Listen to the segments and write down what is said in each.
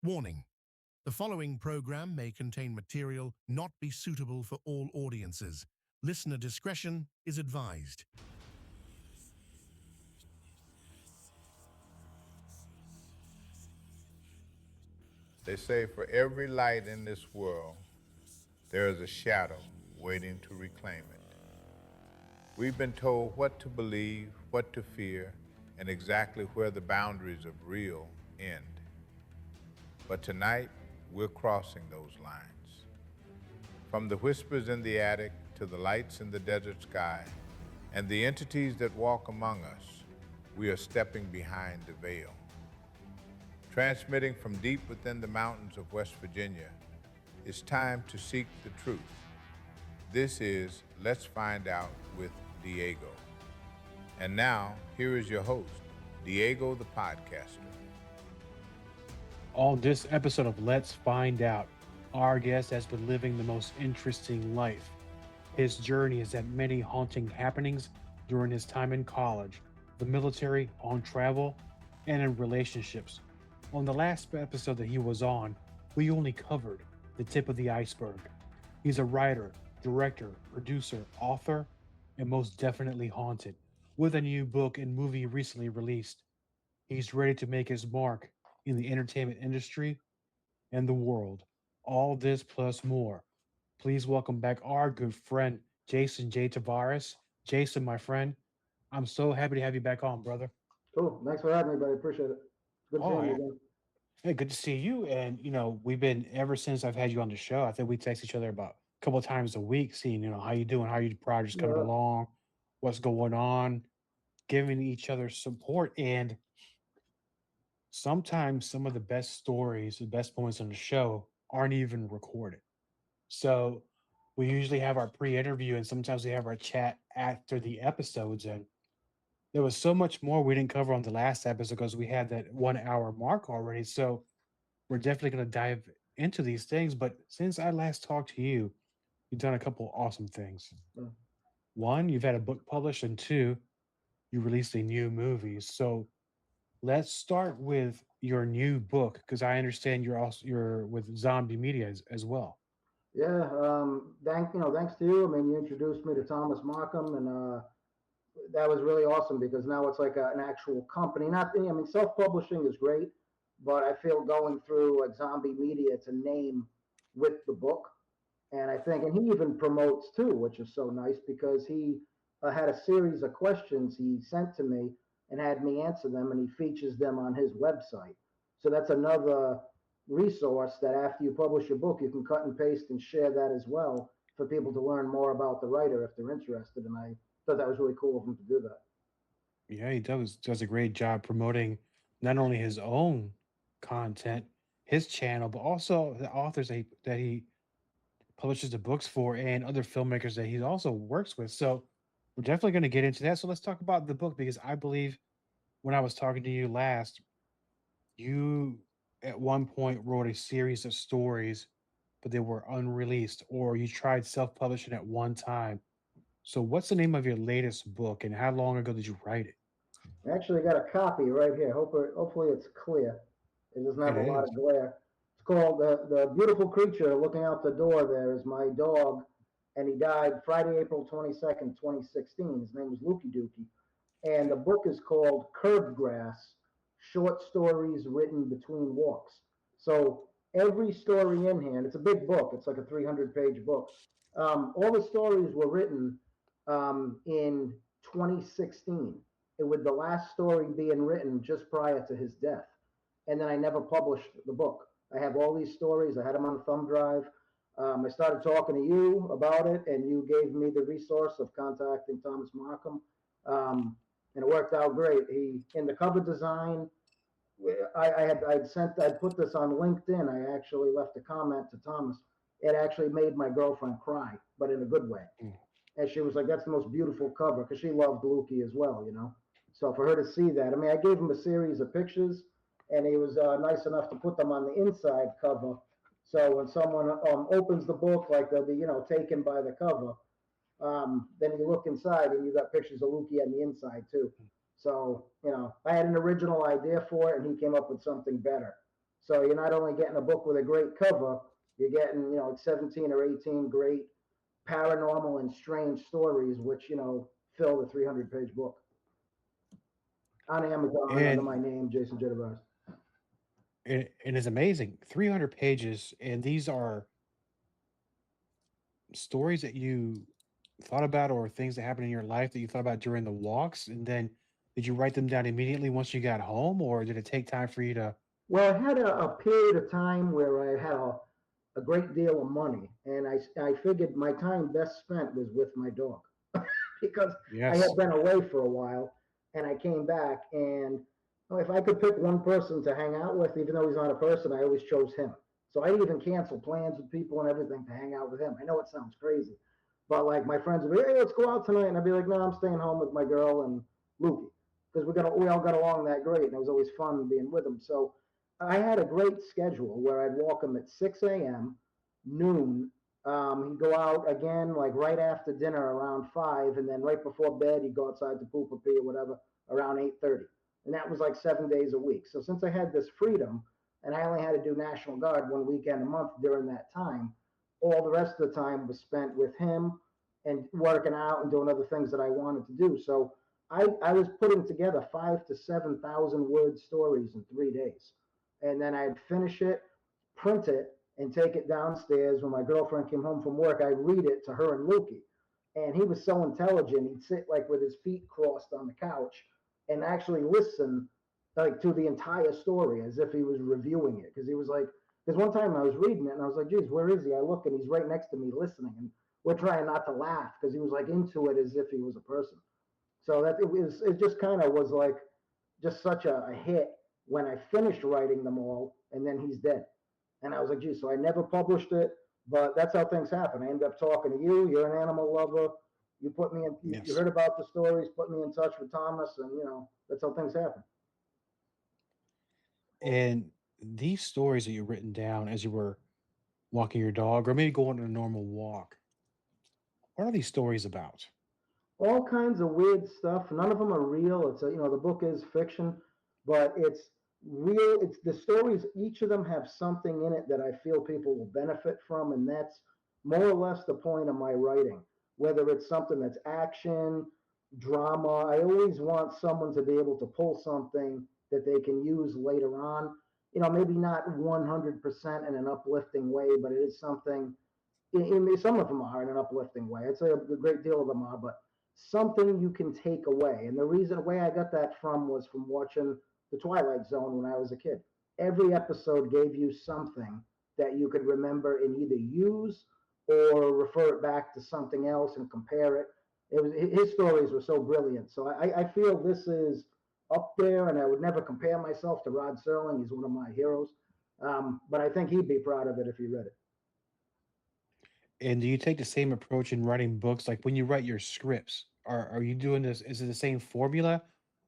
Warning: the following program may contain material not be suitable for all audiences. Listener discretion is advised. They say for every light in this world, there is a shadow waiting to reclaim it. We've been told what to believe, what to fear, and exactly where the boundaries of real end. But tonight, we're crossing those lines. From the whispers in the attic to the lights in the desert sky and the entities that walk among us, we are stepping behind the veil. Transmitting from deep within the mountains of West Virginia, it's time to seek the truth. This is Let's Find Out with Diego. And now, here is your host, Diego the Podcaster. On this episode of Let's Find Out, our guest has been living the most interesting life. His journey has had many haunting happenings during his time in college, the military, on travel, and in relationships. On the last episode that he was on, we only covered the tip of the iceberg. He's a writer, director, producer, author, and most definitely haunted. With a new book and movie recently released, he's ready to make his mark in the entertainment industry and the world. All this plus more. Please welcome back our good friend, Jason J. Tavares. Jason, my friend, I'm so happy to have you back on, brother. Cool. Thanks for having me, buddy. Appreciate it. Good Oh, seeing you again. hey, good to see you. And, we've been, ever since I've had you on the show, I think we text each other about a couple of times a week, seeing, how you doing, how your project's coming Yeah. along, what's going on, giving each other support. And sometimes some of the best stories, the best moments on the show aren't even recorded. So we usually have our pre-interview and sometimes we have our chat after the episodes. And there was so much more we didn't cover on the last episode because we had that 1 hour mark already. So we're definitely going to dive into these things. But since I last talked to you, you've done a couple awesome things. Yeah. One, you've had a book published, and two, you released a new movie. So let's start with your new book because I understand you're with Zombie Media as well. Yeah. Thanks to you. I mean, you introduced me to Thomas Markham, and that was really awesome because now it's like an actual company. Not, I mean, self-publishing is great, but I feel going through like Zombie Media, it's a name with the book, and I think, and he even promotes too, which is so nice because he had a series of questions he sent to me and had me answer them, and he features them on his website. So that's another resource that after you publish your book, you can cut and paste and share that as well for people to learn more about the writer if they're interested. And I thought that was really cool of him to do that. Yeah, he does a great job promoting not only his own content, his channel, but also the authors that he publishes the books for and other filmmakers that he also works with. So we're definitely going to get into that. So let's talk about the book because I believe when I was talking to you last, you at one point wrote a series of stories, but they were unreleased, or you tried self-publishing at one time. So what's the name of your latest book and how long ago did you write it? I actually got a copy right here. Hopefully it's clear. It doesn't It have a lot is. of glare. It's called the beautiful creature looking out the door. There is my dog, and he died Friday, April 22nd, 2016. His name was Lukey Dookie, and the book is called Curb Grass: Short Stories Written Between Walks. So every story in here, and it's a big book. It's like a 300-page book. All the stories were written in 2016. It was the last story being written just prior to his death. And then I never published the book. I have all these stories. I had them on a thumb drive. I started talking to you about it, and you gave me the resource of contacting Thomas Markham, and it worked out great. He in the cover design. I'd put this on LinkedIn. I actually left a comment to Thomas. It actually made my girlfriend cry, but in a good way. Mm. And she was like, "That's the most beautiful cover," because she loved Lukey as well. So for her to see that, I mean, I gave him a series of pictures, and he was nice enough to put them on the inside cover. So when someone opens the book, like they'll be, taken by the cover. Then you look inside, and you got pictures of Lukey on the inside too. So I had an original idea for it, and he came up with something better. So you're not only getting a book with a great cover, you're getting, like 17 or 18 great paranormal and strange stories, which, fill the 300-page book on Amazon under And my name, Jason Jitterbars. it is amazing. 300 pages, and these are stories that you thought about or things that happened in your life that you thought about during the walks, and then did you write them down immediately once you got home, or did it take time for you to? Well, I had a period of time where I had a great deal of money, and I figured my time best spent was with my dog because I had Yes. been away for a while, and I came back, and if I could pick one person to hang out with, even though he's not a person, I always chose him. So I even cancel plans with people and everything to hang out with him. I know it sounds crazy, but like my friends would be, hey, let's go out tonight, and I'd be like, no, I'm staying home with my girl and Lukey because we all got along that great, and it was always fun being with him. So I had a great schedule where I'd walk him at 6 a.m., noon. He'd go out again like right after dinner around 5, and then right before bed he'd go outside to poop or pee or whatever around 8:30, and that was like 7 days a week. So since I had this freedom, and I only had to do National Guard one weekend a month during that time, all the rest of the time was spent with him and working out and doing other things that I wanted to do. So I was putting together 5 to 7 thousand word stories in 3 days, and then I'd finish it, print it, and take it downstairs. When my girlfriend came home from work, I'd read it to her and Lukey. And he was so intelligent, he'd sit like with his feet crossed on the couch and actually listen like to the entire story as if he was reviewing it. Because he was like, because one time I was reading it and I was like, geez, where is he? I look and he's right next to me listening. And we're trying not to laugh because he was like into it as if he was a person. So it just kind of was like just such a hit when I finished writing them all, and then he's dead. And I was like, geez, so I never published it, but that's how things happen. I ended up talking to you. You're an animal lover. You put me in. You Yes. heard about the stories, put me in touch with Thomas, and that's how things happen. And these stories that you've written down as you were walking your dog, or maybe going on a normal walk, what are these stories about? All kinds of weird stuff. None of them are real. The book is fiction, but it's real. It's the stories. Each of them have something in it that I feel people will benefit from, and that's more or less the point of my writing. Whether it's something that's action, drama, I always want someone to be able to pull something that they can use later on. Maybe not 100% in an uplifting way, but it is something some of them are in an uplifting way. I'd say a great deal of them are, but something you can take away. And the reason way I got that from was from watching The Twilight Zone when I was a kid. Every episode gave you something that you could remember and either use or refer it back to something else and compare it. It was his stories were so brilliant. So I feel this is up there, and I would never compare myself to Rod Serling. He's one of my heroes. But I think he'd be proud of it if he read it. And do you take the same approach in writing books? Like when you write your scripts, are you doing this? Is it the same formula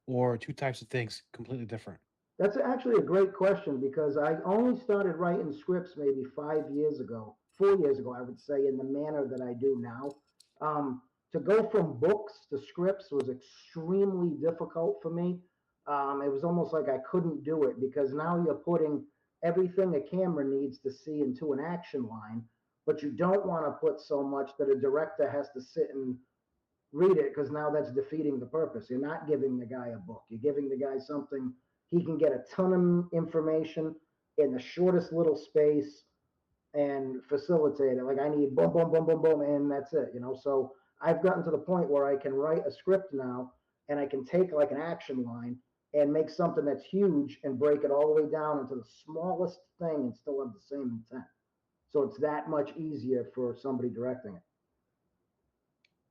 or two types of things completely different? That's actually a great question because I only started writing scripts maybe 5 years ago, 4 years ago, I would say, in the manner that I do now. Um, to go from books to scripts was extremely difficult for me. It was almost like I couldn't do it because now you're putting everything a camera needs to see into an action line, but you don't want to put so much that a director has to sit and read it because now that's defeating the purpose. You're not giving the guy a book. You're giving the guy something he can get a ton of information in the shortest little space and facilitate it. Like I need boom, boom, boom, boom, boom, and that's it. So I've gotten to the point where I can write a script now and I can take like an action line and make something that's huge and break it all the way down into the smallest thing and still have the same intent. So it's that much easier for somebody directing it.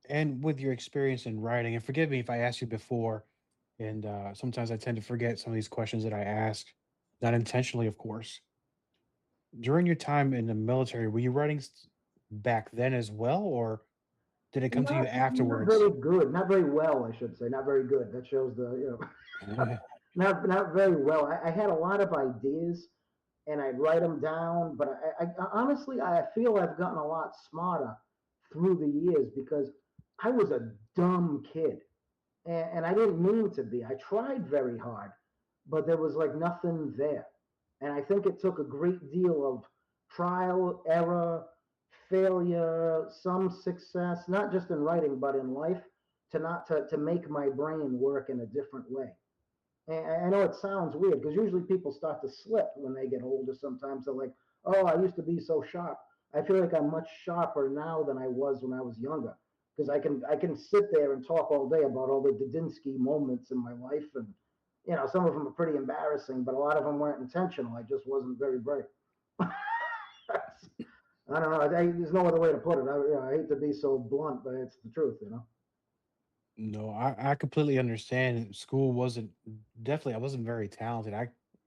And with your experience in writing, and forgive me if I asked you before, and sometimes I tend to forget some of these questions that I asked, not intentionally, of course. During your time in the military, were you writing back then as well, or did it come to you Not afterwards? very good, not very well, I should say, not very good. That shows not very well. I had a lot of ideas and I'd write them down, but I honestly I feel I've gotten a lot smarter through the years because I was a dumb kid and I didn't mean to be. I tried very hard, but there was like nothing there. And I think it took a great deal of trial, error, failure, some success, not just in writing, but in life, to make my brain work in a different way. And I know it sounds weird because usually people start to slip when they get older. Sometimes they're like, "Oh, I used to be so sharp." I feel like I'm much sharper now than I was when I was younger because I can sit there and talk all day about all the Didinsky moments in my life, and some of them are pretty embarrassing, but a lot of them weren't intentional. I just wasn't very bright. I don't know. There's no other way to put it. I hate to be so blunt, but it's the truth. No, I completely understand. School wasn't definitely I wasn't very talented.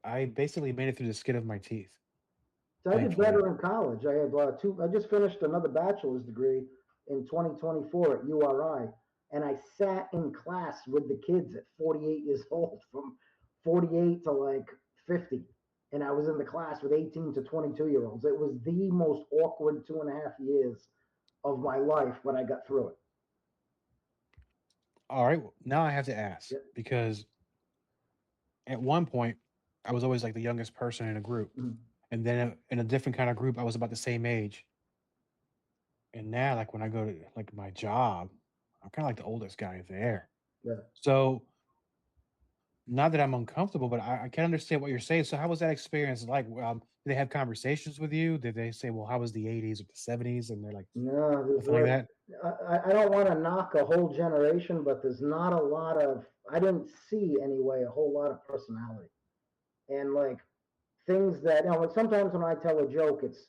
I basically made it through the skin of my teeth, So I did thankfully. better in college. I have two. I just finished another bachelor's degree in 2024 at URI, and I sat in class with the kids at 48 years old, from 48 to like 50, and I was in the class with 18 to 22-year-olds. It was the most awkward 2.5 years of my life, but I got through it. All right, now I have to ask Yeah. because at one point I was always like the youngest person in a group, Mhm. and then in a different kind of group I was about the same age. And now, like when I go to like my job, I'm kind of like the oldest guy there. Yeah. So not that I'm uncomfortable, but I can understand what you're saying. So how was that experience like? Did they have conversations with you? Did they say, "Well, how was the '80s or the '70s?" And they're like No, there's nothing like like that. I don't want to knock a whole generation, but there's not a lot of I didn't see anyway a whole lot of personality and like things that like sometimes when I tell a joke, it's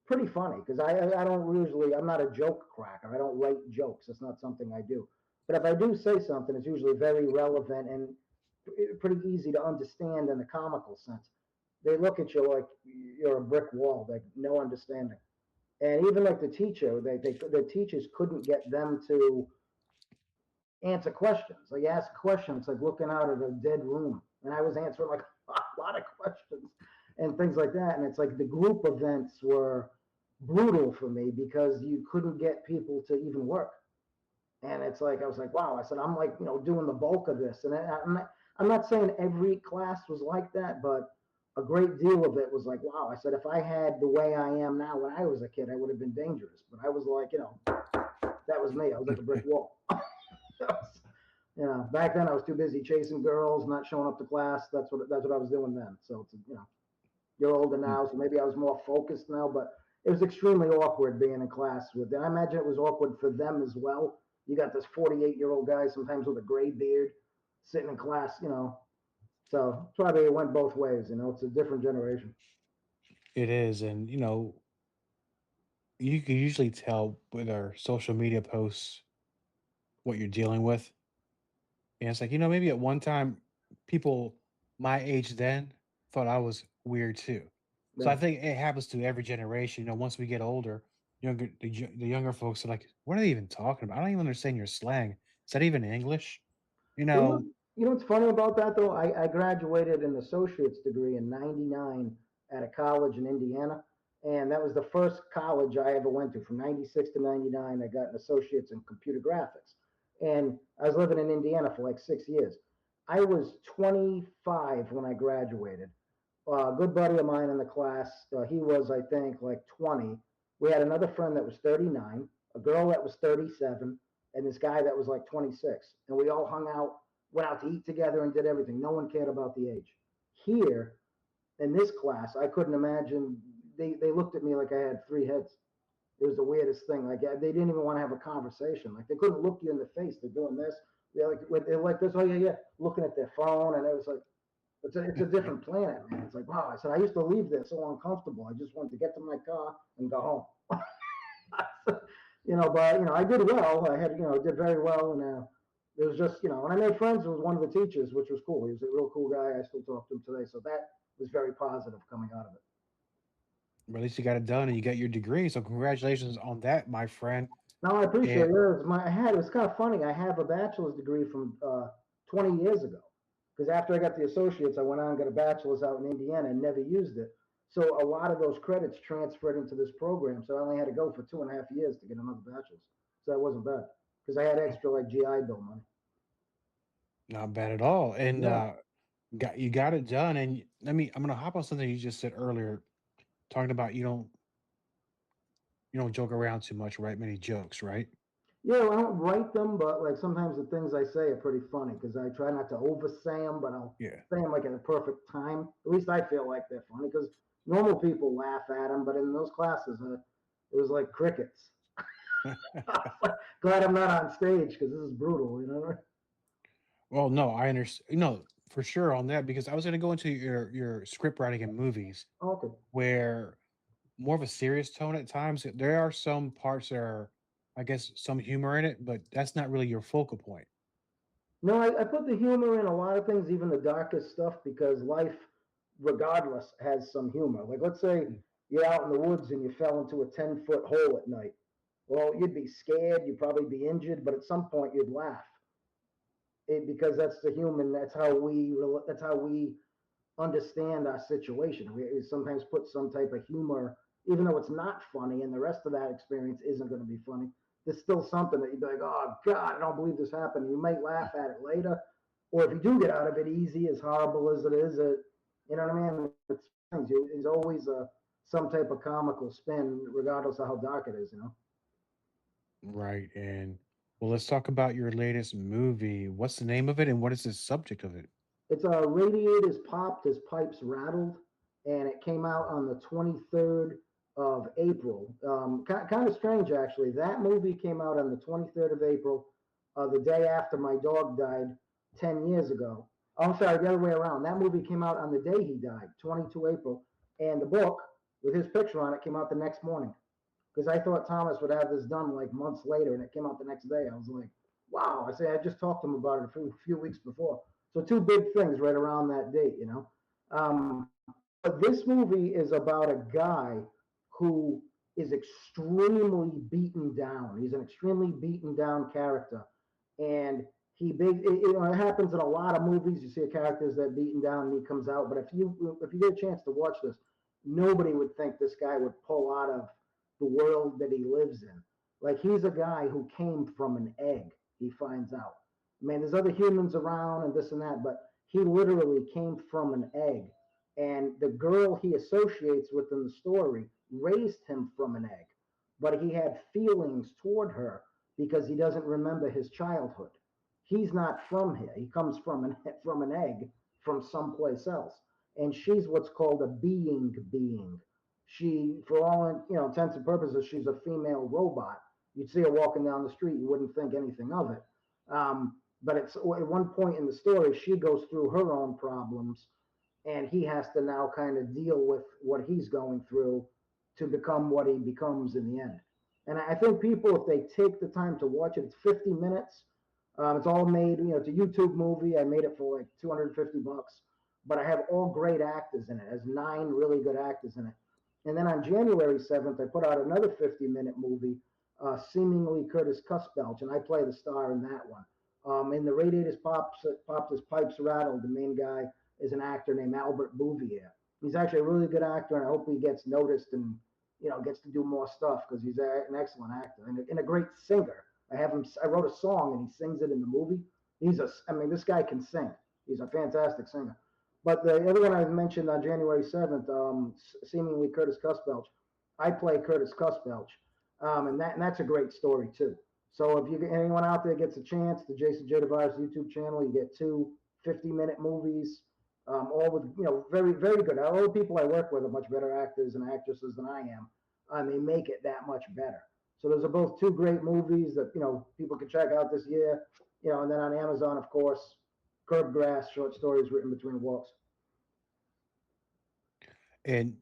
pretty funny because I don't usually I'm not a joke cracker. I don't write jokes. It's not something I do. But if I do say something, it's usually very relevant and pretty easy to understand in the comical sense. They look at you like you're a brick wall, like no understanding. And even like the teacher, the teachers couldn't get them to answer questions. Like ask questions, like looking out at a dead room, and I was answering like a lot of questions and things like that. And it's like the group events were brutal for me because you couldn't get people to even work. And it's like I was like, wow. I said I'm like doing the bulk of this, and I'm not saying every class was like that, but a great deal of it was like, wow. I said if I had the way I am now when I was a kid, I would have been dangerous. But I was like, that was me. I was like a brick wall. Back then I was too busy chasing girls, not showing up to class. That's what I was doing then. So it's you're older Mm. now, so maybe I was more focused now. But it was extremely awkward being in class with them. I imagine it was awkward for them as well. You got this 48-year-old guy, sometimes with a gray beard, sitting in class. So probably it went both ways. It's a different generation. It is, and you can usually tell with our social media posts what you're dealing with. And it's like maybe at one time people my age then thought I was weird too. So Yeah. I think it happens to every generation. Once we get older, the younger folks are like, "What are they even talking about? I don't even understand your slang. Is that even English?" You Well, know, what's funny about that though? I graduated an associate's degree in '99 at a college in Indiana, and that was the first college I ever went to. From '96 to '99, I got an associate's in computer graphics, and I was living in Indiana for like 6 years. I was 25 when I graduated. A good buddy of mine in the class, he was I think like 20. We had another friend that was 39, a girl that was 37, and this guy that was like 26, and we all hung out, went out to eat together, and did everything. No one cared about the age. Here in this class, I couldn't imagine. They looked at me like I had three heads. It was the weirdest thing. Like they didn't even want to have a conversation. Like they couldn't look you in the face. They're doing this. They're like this. Oh yeah, yeah. Looking at their phone, and it was like it's a different planet, man. It's like wow. I said I used to leave there so uncomfortable. I just wanted to get to my car and go home. But I did well. I had did very well, and it was just and I made friends with one of the teachers, which was cool. He was a real cool guy. I still talk to him today, so that was very positive coming out of it. or at least you got it done and you got your degree. So congratulations on that, my friend. Now I appreciate And it. It's kind of funny. I have a bachelor's degree from 20 years ago because after I got the associates, I went on and got a bachelor's out in Indiana and never used it. So a lot of those credits transferred into this program. So I only had to go for 2.5 years to get another bachelor's. So that wasn't bad because I had extra like GI Bill money. not bad at all. And Yeah. got it done. And I'm gonna hop on something you just said earlier, talking about you don't joke around too much, right? Many jokes, right? Yeah, I don't write them, but like sometimes the things I say are pretty funny because I try not to oversay them, but I'll Yeah. say them like at the perfect time. At least I feel like they're funny because normal people laugh at them, but in those classes, it was like crickets. Glad I'm not on stage because this is brutal, you know? Well, no, I understand. No, for sure on that because I was gonna go into your script writing in movies Okay. where more of a serious tone at times. There are some parts that are, I guess, some humor in it, but that's not really your focal point. No, I put the humor in a lot of things, even the darkest stuff, because life, regardless, has some humor. Like, let's say Mm. you're out in the woods and you fell into a 10-foot hole at night. Well, you'd be scared, you'd probably be injured, but at some point you'd laugh. Because that's the human, that's how we understand our situation. We sometimes put some type of humor, even though it's not funny, and the rest of that experience isn't going to be funny. There's still something that you'd be like, "Oh God, I don't believe this happened." You might laugh at it later, or if you do get out of it easy, as horrible as it is, you know what I mean? It's always some type of comical spin, regardless of how dark it is. You know. Right. And well, let's talk about your latest movie. What's the name of it and what is the subject of it? It's radiators popped as pipes rattled, and it came out on the 23rd of April. Kind of strange, actually. That movie came out on the 23rd of April, the day after my dog died 10 years ago. Oh, I'm sorry, the other way around. That movie came out on the day he died, 22 April, and the book with his picture on it came out the next morning because I thought Thomas would have this done like months later, and it came out the next day. I was like, wow. I say I just talked to him about it a few weeks before. So two big things right around that date, you know. But this movie is about a guy who is extremely beaten down. He's an extremely beaten down character, and it happens in a lot of movies. You see a character's that beaten down and he comes out. But if you get a chance to watch this, nobody would think this guy would pull out of the world that he lives in. Like he's a guy who came from an egg. He finds out. I mean, there's other humans around and this and that, but he literally came from an egg. And the girl he associates with in the story raised him from an egg, but he had feelings toward her because he doesn't remember his childhood. He's not from here. He comes from an egg from someplace else, and she's what's called a being. She, for all intents and purposes, she's a female robot. You'd see her walking down the street, you wouldn't think anything of it. But it's at one point in the story, she goes through her own problems, and he has to now kind of deal with what he's going through to become what he becomes in the end. And I think people, if they take the time to watch it, it's 50 minutes. It's all made, it's a YouTube movie. I made it for like 250 bucks, but I have all great actors in it. It has 9 really good actors in it. And then on January 7th, I put out another 50-minute movie, seemingly Curtis Cusbelch, and I play the star in that one. In the Radiators Popped as Pipes Rattled, the main guy is an actor named Albert Bouvier. He's actually a really good actor, and I hope he gets noticed and gets to do more stuff because he's an excellent actor and a great singer. I have him. I wrote a song and he sings it in the movie. I mean, this guy can sing. He's a fantastic singer. But the other one I mentioned on January 7th, seemingly Curtis Cusbelch, I play Curtis Cusbelch, and that's a great story too. So if anyone out there gets a chance, the Jason J. Tavares YouTube channel, you get 2 50-minute movies, all with very very good. All the people I work with are much better actors and actresses than I am, and they make it that much better. So those are both 2 great movies that people can check out this year. And then on Amazon, of course, Curb Grass, short stories written between walks. And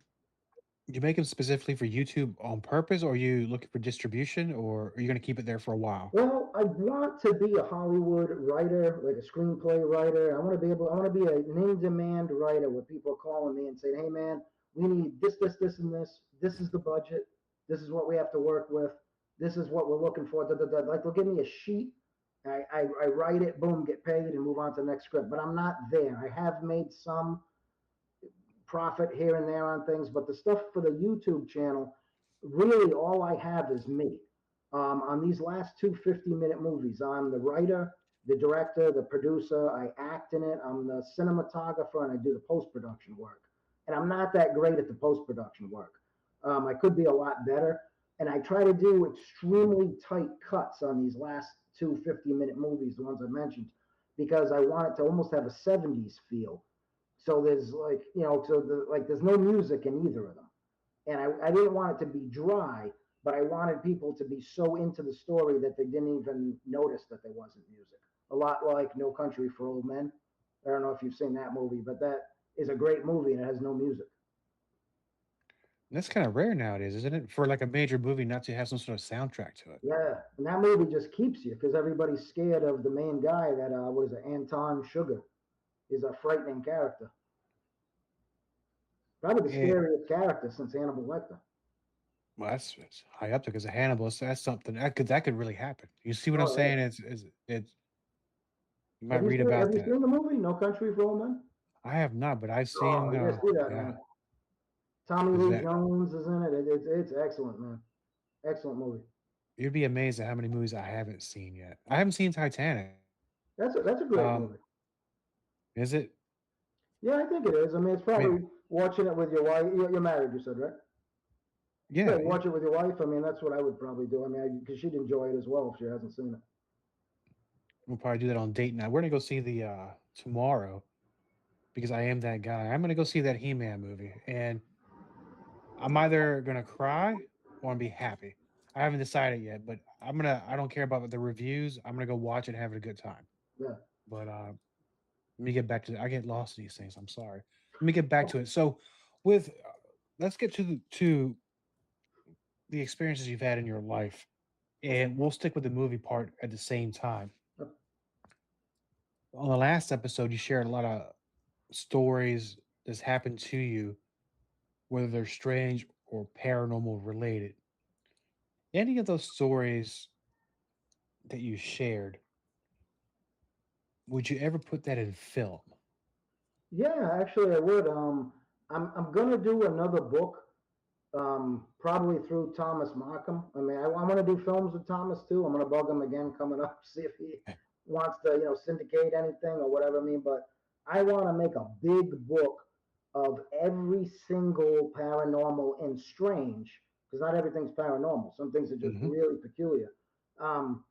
you make them specifically for YouTube on purpose, or are you looking for distribution, or are you going to keep it there for a while? Well, I want to be a Hollywood writer, like a screenplay writer. I want to be an in-demand writer where people are calling me and saying, "Hey, man, we need this, this, this, and this. This is the budget. This is what we have to work with. This is what we're looking for." Da, da, da. Like they'll give me a sheet. I write it, boom, get paid, and move on to the next script. But I'm not there. I have made some profit here and there on things, but the stuff for the YouTube channel, really all I have is me. On these last 2 50-minute movies, I'm the writer the director, the producer. I act in it. I'm the cinematographer, and I do the post production work. And I'm not that great at the post production work. I could be a lot better. And I try to do extremely tight cuts on these last two 50-minute movies, the ones I mentioned, because I want it to almost have a 70s feel. So there's like, like there's no music in either of them. And I didn't want it to be dry, but I wanted people to be so into the story that they didn't even notice that there wasn't music. A lot like No Country for Old Men. I don't know if you've seen that movie, but that is a great movie and it has no music. That's kind of rare nowadays, isn't it? For like a major movie not to have some sort of soundtrack to it. Yeah, and that movie just keeps you because everybody's scared of the main guy that what is it, Anton Sugar is a frightening character. Probably the And scariest character since Hannibal Lecter. well, that's high up there because of Hannibal. So that's something that could really happen. You see what I'm Oh yeah. saying? It's you might Have you read seen about Have you that. seen the movie No Country for Old Men? I have not, but I've Oh, seen. you gotta see that, Yeah, man. Tommy is Lee that Jones is in it. It's excellent, man. Excellent movie. you'd be amazed at how many movies I haven't seen yet. I haven't seen Titanic. That's a great Um, movie. is it? Yeah, I think it is. I mean, it's Maybe. probably watching it with your wife. You're married, you said, right? Yeah, Yeah, you yeah. watch it with your wife. I mean, that's what I would probably do. I mean, because she'd enjoy it as well if she hasn't seen it. We'll probably do that on date night. We're gonna go see the tomorrow because I am that guy. I'm gonna go see that He-Man movie, and I'm either gonna cry or I'm be happy. I haven't decided yet, but I don't care about the reviews. I'm gonna go watch it and have a good time. Yeah. But let me get back to I get lost in these things. I'm sorry. Let me get back to it. So with let's get to the experiences you've had in your life, and we'll stick with the movie part at the same time. On the last episode, you shared a lot of stories that's happened to you, whether they're strange or paranormal related. Any of those stories that you shared, would you ever put that in film? Yeah, actually, I would. I'm gonna do another book, probably through Thomas Markham. I mean, I want to do films with Thomas too. I'm gonna bug him again coming up, see if he wants to, syndicate anything or whatever. I mean, but I want to make a big book of every single paranormal and strange, because not everything's paranormal. Some things are just Hmm. really peculiar.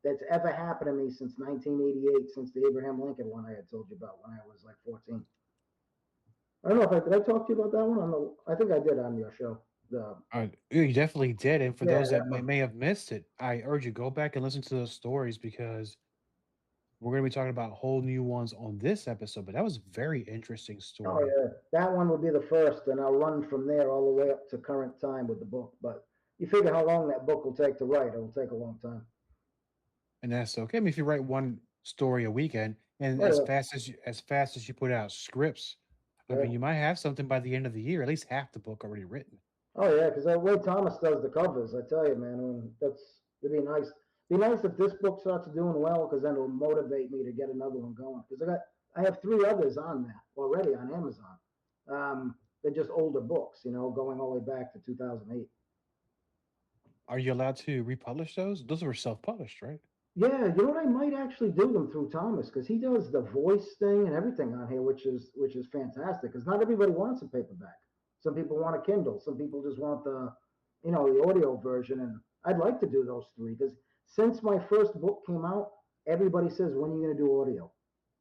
That's ever happened to me since 1988, since the Abraham Lincoln one I had told you about when I was like 14. I don't know if did I talk to you about that one on the. I think I did on your show. The You definitely did. And for Yeah, those that that may, one. may have missed it, I urge you go back and listen to those stories because we're going to be talking about whole new ones on this episode. But that was a very interesting Oh story. yeah, that one would be the first, and I'll run from there all the way up to current time with the book. But you figure how long that book will take to write? It'll take a long time. And that's okay. I mean, if you write one story a weekend, and Oh as fast as you put out scripts, I yeah, mean, yeah. you might have something by the end of the year, at least half the book already written. Oh yeah, because the way Thomas does the covers, I tell you, man, it'd be nice. Be nice if this book starts doing well, because then it'll motivate me to get another one going. Because I have three others on there already on Amazon. They're just older books, going all the way back to 2008. Are you allowed to republish those? Those were self-published, right? Yeah, you know what? I might actually do them through Thomas because he does the voice thing and everything on here, which is fantastic. Because not everybody wants a paperback. Some people want a Kindle. Some people just want the audio version. And I'd like to do those three because since my first book came out, everybody says, "When are you going to do audio?"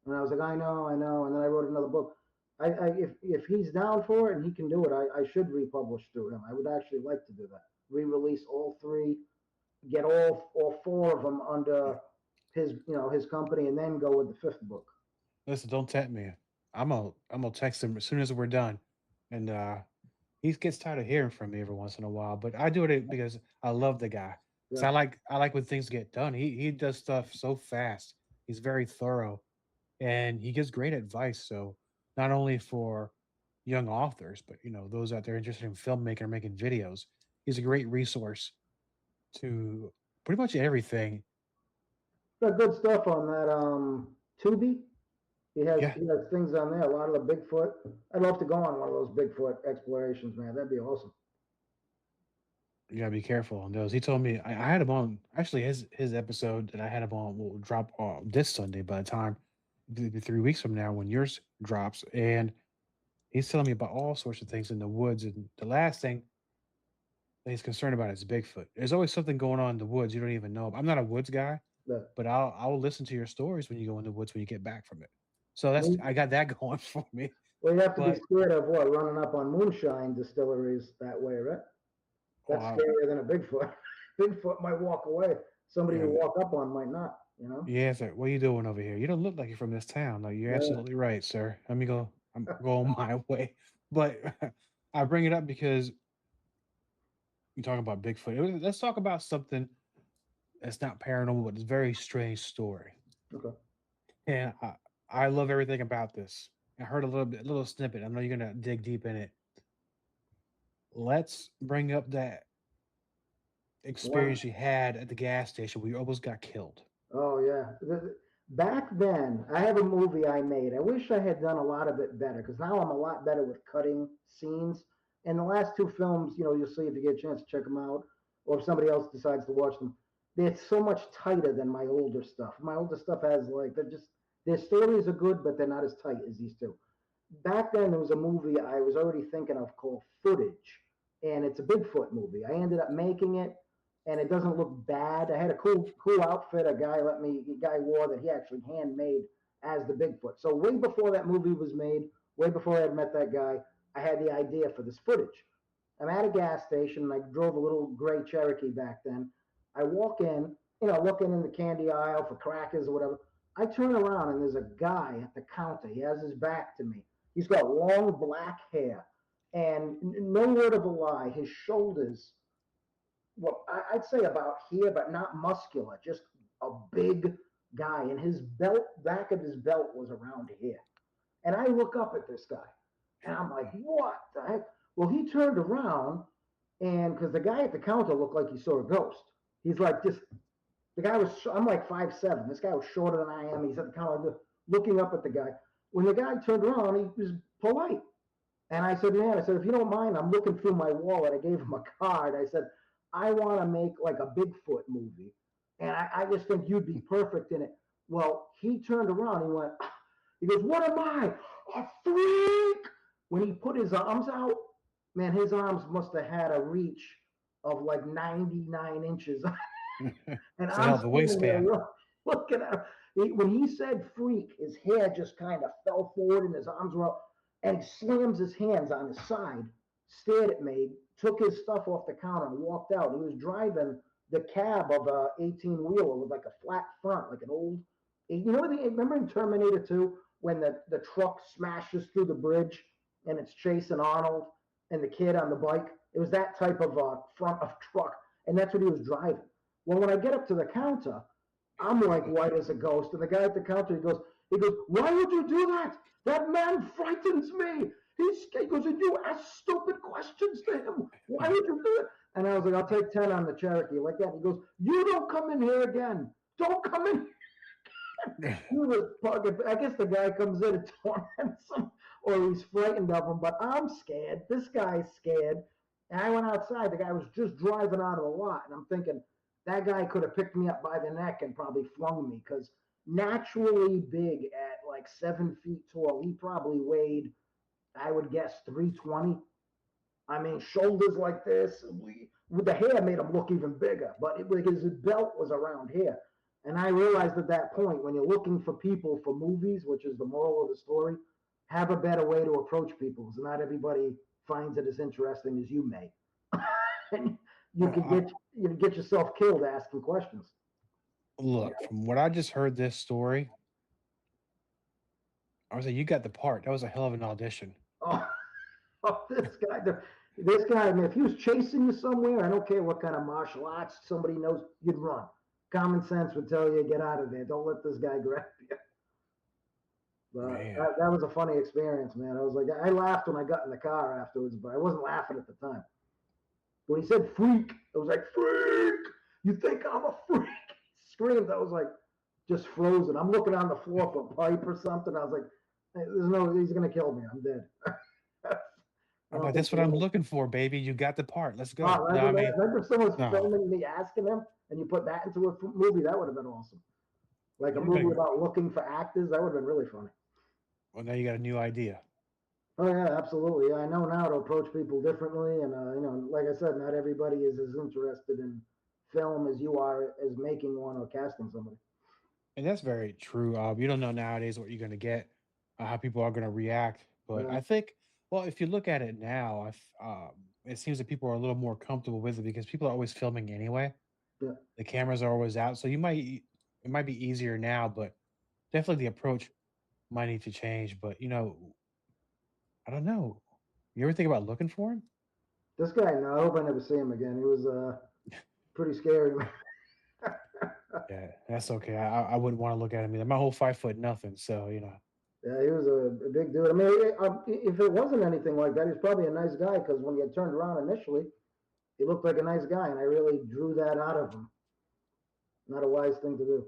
And I was like, I know. And then I wrote another book. If he's down for it and he can do it, I should republish through him. I would actually like to do that. Re-release all three, get all four of them under his company, and then go with the fifth book. Listen, don't tempt me. I'm gonna text him as soon as we're done, and he gets tired of hearing from me every once in a while. But I do it because I love the guy. Because Yeah, I like when things get done. He does stuff so fast. He's very thorough, and he gives great advice. So not only for young authors, but those out there interested in filmmaking or making videos, he's a great resource to pretty much everything. got good stuff on that. Tubi. He has Yeah, he has things on there. A lot of the Bigfoot. I'd love to go on one of those Bigfoot explorations, man. That'd be awesome. You gotta be careful on those. He told me I had him on. Actually, his episode that I had him on will drop this Sunday. By the time it'll be 3 weeks from now when yours drops, and he's telling me about all sorts of things in the woods. And the last thing that he's concerned about is Bigfoot. There's always something going on in the woods you don't even know. I'm not a woods guy, But but I'll listen to your stories when you go in the woods when you get back from it. So that's we, I got that going for me. we have to be But scared of what running up on moonshine distilleries that way, right? That's uh, scarier than a Bigfoot. Bigfoot might walk away. Somebody you yeah, walk up on might not. You know. yeah, sir. What are you doing over here? You don't look like you're from this town. No, you're Yeah. absolutely right, sir. Let me go. I'm going my way. But I bring it up because you talk about Bigfoot. Let's talk about something that's not paranormal, but it's a very strange story. Okay. And I love everything about this. I heard a little snippet. I know you're gonna dig deep in it. Let's bring up that One. experience you had at the gas station where you almost got killed. Oh yeah. Back then, I have a movie I made. I wish I had done a lot of it better because now I'm a lot better with cutting scenes. And the last two films, you'll see if you get a chance to check them out, or if somebody else decides to watch them. They're so much tighter than my older stuff. My older stuff has like they're just their stories are good, but they're not as tight as these two. Back then, there was a movie I was already thinking of called Footage, and it's a Bigfoot movie. I ended up making it, and it doesn't look bad. I had a cool outfit. A guy wore that he actually handmade as the Bigfoot. So way before that movie was made, way before I had met that guy, I had the idea for this footage. I'm at a gas station, and I drove a little gray Cherokee back then. I walk in, looking in the candy aisle for crackers or whatever. I turn around, and there's a guy at the counter. He has his back to me. He's got long black hair, and no word of a lie, his shoulders, well, I'd say about here, but not muscular, just a big guy. And his belt, back of his belt was around here. And I look up at this guy, and I'm like, what the heck? Well, he turned around, and because the guy at the counter looked like he saw a ghost. He's like, just the guy was, I'm like 5'7". This guy was shorter than I am. He's at the counter looking up at the guy. When the guy turned around, he was polite. And I said, man, I said, if you don't mind, I'm looking through my wallet. I gave him a card. I said, I want to make like a Bigfoot movie. And I just think you'd be perfect in it. Well, he turned around. He went, he goes, what am I? A freak? When he put his arms out, man, his arms must have had a reach of like 99 inches. And It's a hell I'm of a standing there wingspan. looking at him. When he said freak, his hair just kind of fell forward and his arms were up, and he slams his hands on his side, stared at me, took his stuff off the counter and walked out. He was driving the cab of a 18-wheeler with like a flat front, like an old, remember in Terminator 2 when the truck smashes through the bridge and it's chasing Arnold and the kid on the bike? It was that type of front of truck, and that's what he was driving. Well, when I get up to the counter, I'm like white as a ghost. And the guy at the counter, he goes, why would you do that? That man frightens me. He goes, and you ask stupid questions to him. Why would you do it? And I was like, I'll take 10 on the Cherokee, like that. He goes, you don't come in here again. Don't come in. He was bugging. I guess the guy comes in and torments him, or he's frightened of him. But I'm scared. This guy's scared. And I went outside. The guy was just driving out of the lot, and I'm thinking that guy could have picked me up by the neck and probably flung me because naturally big at like 7 feet tall, he probably weighed, I would guess, 320. I mean, shoulders like this. With the hair made him look even bigger, but his belt was around here. And I realized at that point, when you're looking for people for movies, which is the moral of the story, have a better way to approach people because not everybody finds it as interesting as you may. And you Well, could get yourself killed asking questions. look, from what I just heard this story, I was like, you got the part. That was a hell of an audition. Oh, oh this guy, I mean, if he was chasing you somewhere, I don't care what kind of martial arts somebody knows, you'd run. Common sense would tell you, get out of there. Don't let this guy grab you. But Man. that was a funny experience, man. I was like, I laughed when I got in the car afterwards, but I wasn't laughing at the time. When he said freak, I was like, freak! You think I'm a freak? He screamed. I was like, just frozen. I'm looking on the floor for a pipe or something. I was like, there's no, he's going to kill me. I'm dead. I I'm don't like, think that's they what I'm will. looking for, baby. You got the part. Let's go. Oh, No, I imagine that. mean, Imagine if someone's no. filming me asking him, and you put that into a movie. That would have been awesome. Like a You're movie gonna. about looking for actors. That would have been really funny. Well, now you got a new idea. Oh yeah, absolutely. I know now to approach people differently, and like I said, not everybody is as interested in film as you are as making one or casting somebody. And that's very true. You don't know nowadays what you're going to get, how people are going to react. But Yeah, I think, well, if you look at it now, it seems that people are a little more comfortable with it because people are always filming anyway. yeah. The cameras are always out, so it might be easier now, but definitely the approach might need to change. But I don't know. You ever think about looking for him? This guy, no, I hope I never see him again. He was pretty scary. Yeah, that's okay. I wouldn't want to look at him either. My whole 5 foot nothing, so Yeah, he was a big dude. I mean, if it wasn't anything like that, he's probably a nice guy because when you turned around initially, he looked like a nice guy, and I really drew that out of him. Not a wise thing to do.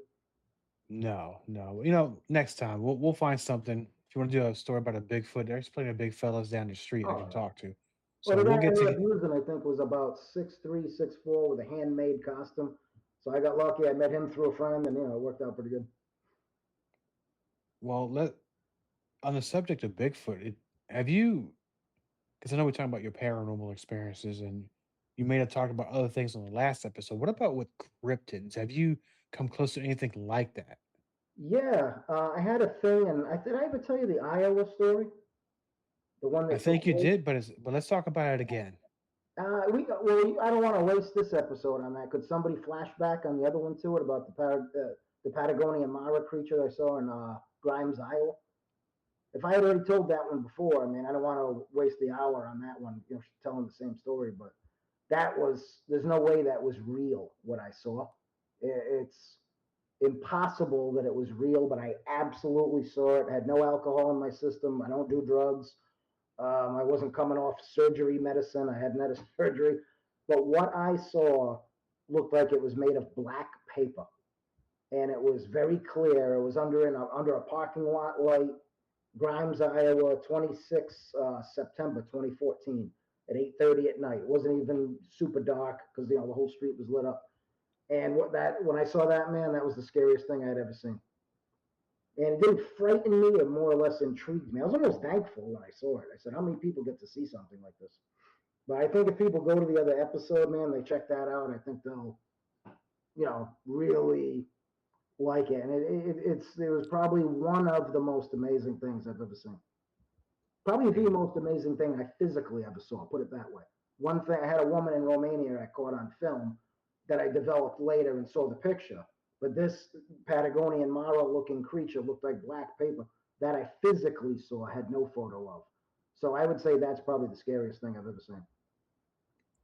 no, no. Next time we'll find something. If you want to do a story about a Bigfoot, there's plenty of big fellas down the street I can Oh, talk to. well, So the we'll guy get who to. abused him, I think, was about 6'3", 6'4", with a handmade costume. So I got lucky. I met him through a friend, and it worked out pretty good. Well, let on the subject of Bigfoot. Have you? Because I know we're talking about your paranormal experiences, and you may have talked about other things on the last episode. What about with cryptids? Have you come close to anything like that? Yeah, I had a thing, and did I ever tell you the Iowa story? The one I that took think you place. did, but let's talk about it again. Well, I don't want to waste this episode on that. Could somebody flash back on the other one to it about the Patagonian Mara creature I saw in Grimes, Iowa? If I had already told that one before, I mean, I don't want to waste the hour on that one, telling the same story. But there's no way that was real what I saw. It's impossible that it was real, but I absolutely saw it. I had no alcohol in my system. I don't do drugs. I wasn't coming off surgery medicine. I hadn't had a surgery. But what I saw looked like it was made of black paper. And it was very clear. It was under a parking lot light, Grimes, Iowa, 26 September 2014 at 8:30 at night. It wasn't even super dark because the whole street was lit up. And when I saw that, man, that was the scariest thing I'd ever seen. And it didn't frighten me, it more or less intrigued me. I was almost thankful when I saw it. I said, how many people get to see something like this? But I think if people go to the other episode, man, they check that out. I think they'll, really like it. And it was probably one of the most amazing things I've ever seen. Probably the most amazing thing I physically ever saw. Put it that way. One thing, I had a woman in Romania I caught on film that I developed later and saw the picture. But this Patagonian Mara looking creature looked like black paper that I physically saw, had no photo of. So I would say that's probably the scariest thing I've ever seen.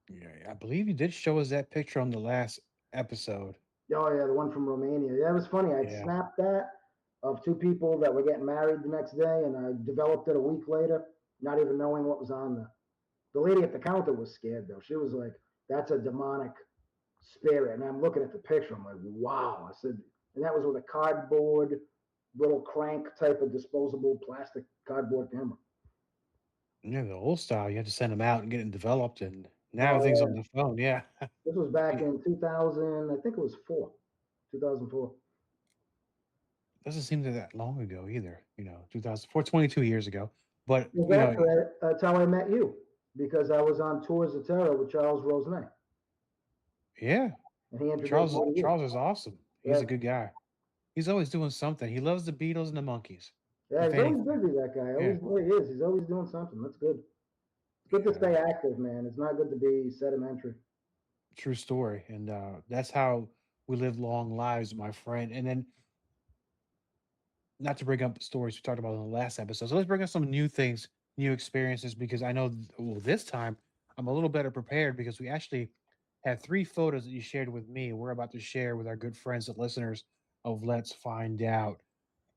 Yeah, I believe you did show us that picture on the last episode. Oh yeah, the one from Romania. Yeah, it was funny. I'd Yeah. snapped that of two people that were getting married the next day, and I developed it a week later, not even knowing what was on there. The lady at the counter was scared though. She was like, "That's a demonic spirit." And I'm looking at the picture. I'm like, "Wow!" I said, and that was with a cardboard little crank type of disposable plastic cardboard camera. Yeah, the old style, you had to send them out and get it developed, and now Oh everything's on yeah, the phone. Yeah. this was back It in 2000. I think it was 2004. doesn't seem that long ago either. 2004, 22 years ago. But, Exactly. That's how I met you because I was on Tours of Terror with Charles Rosenet, yeah, and he introduced Charles me to you. Charles is awesome. He's Yeah, a good guy. He's always doing something. He loves the Beatles and the Monkeys, yeah. if He's always anything. busy. That guy. Yeah. Always, well, he is. He's always doing something. That's good. It's good to Yeah. stay active, man. It's not good to be sedimentary. True story. And that's how we live long lives, my friend. And then, not to bring up stories we talked about in the last episode. So let's bring up some new things, new experiences, because I know well, this time I'm a little better prepared because we actually have three photos that you shared with me. We're about to share with our good friends and listeners of Let's Find Out.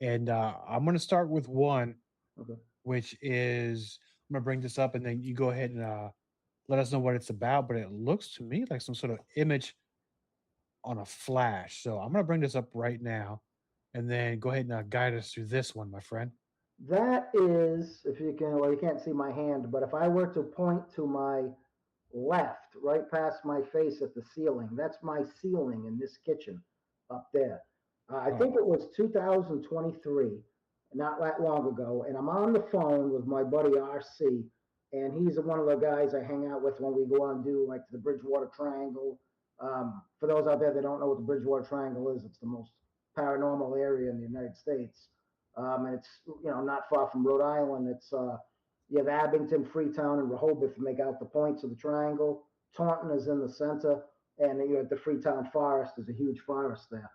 And I'm going to start with one, Okay. which is I'm going to bring this up and then you go ahead and let us know what it's about. But it looks to me like some sort of image on a flash. So I'm going to bring this up right now and then go ahead and guide us through this one, my friend. That is, if you can, well, you can't see my hand, but if I were to point to my left, right past my face at the ceiling, that's my ceiling in this kitchen up there. I think Oh, it was 2023, not that long ago, and I'm on the phone with my buddy RC, and he's one of the guys I hang out with when we go out and do like the Bridgewater Triangle. For those out there that don't know what the Bridgewater Triangle is, it's the most paranormal area in the United States. And it's not far from Rhode Island. It's You have Abington, Freetown, and Rehoboth make out the points of the triangle. Taunton is in the center, and you have the Freetown Forest. There's a huge forest there.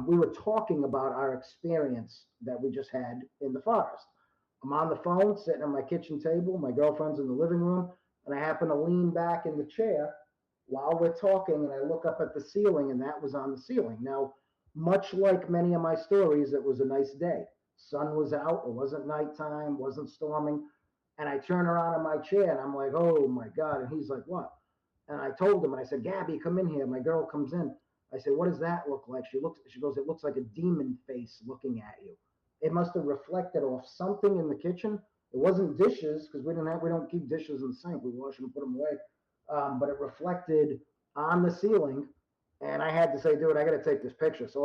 We were talking about our experience that we just had in the forest. I'm on the phone, sitting at my kitchen table. My girlfriend's in the living room, and I happen to lean back in the chair while we're talking, and I look up at the ceiling, and that was on the ceiling. Now, much like many of my stories, it was a nice day. Sun was out. It wasn't nighttime. Wasn't storming. And I turn around in my chair, and I'm like, "Oh my god!" And he's like, "What?" And I told him, and I said, "Gabby, come in here." My girl comes in. I said, "What does that look like?" She looks. She goes, "It looks like a demon face looking at you." It must have reflected off something in the kitchen. It wasn't dishes because we don't keep dishes in the sink. We wash them and put them away. But it reflected on the ceiling, and I had to say, "Dude, I got to take this picture." So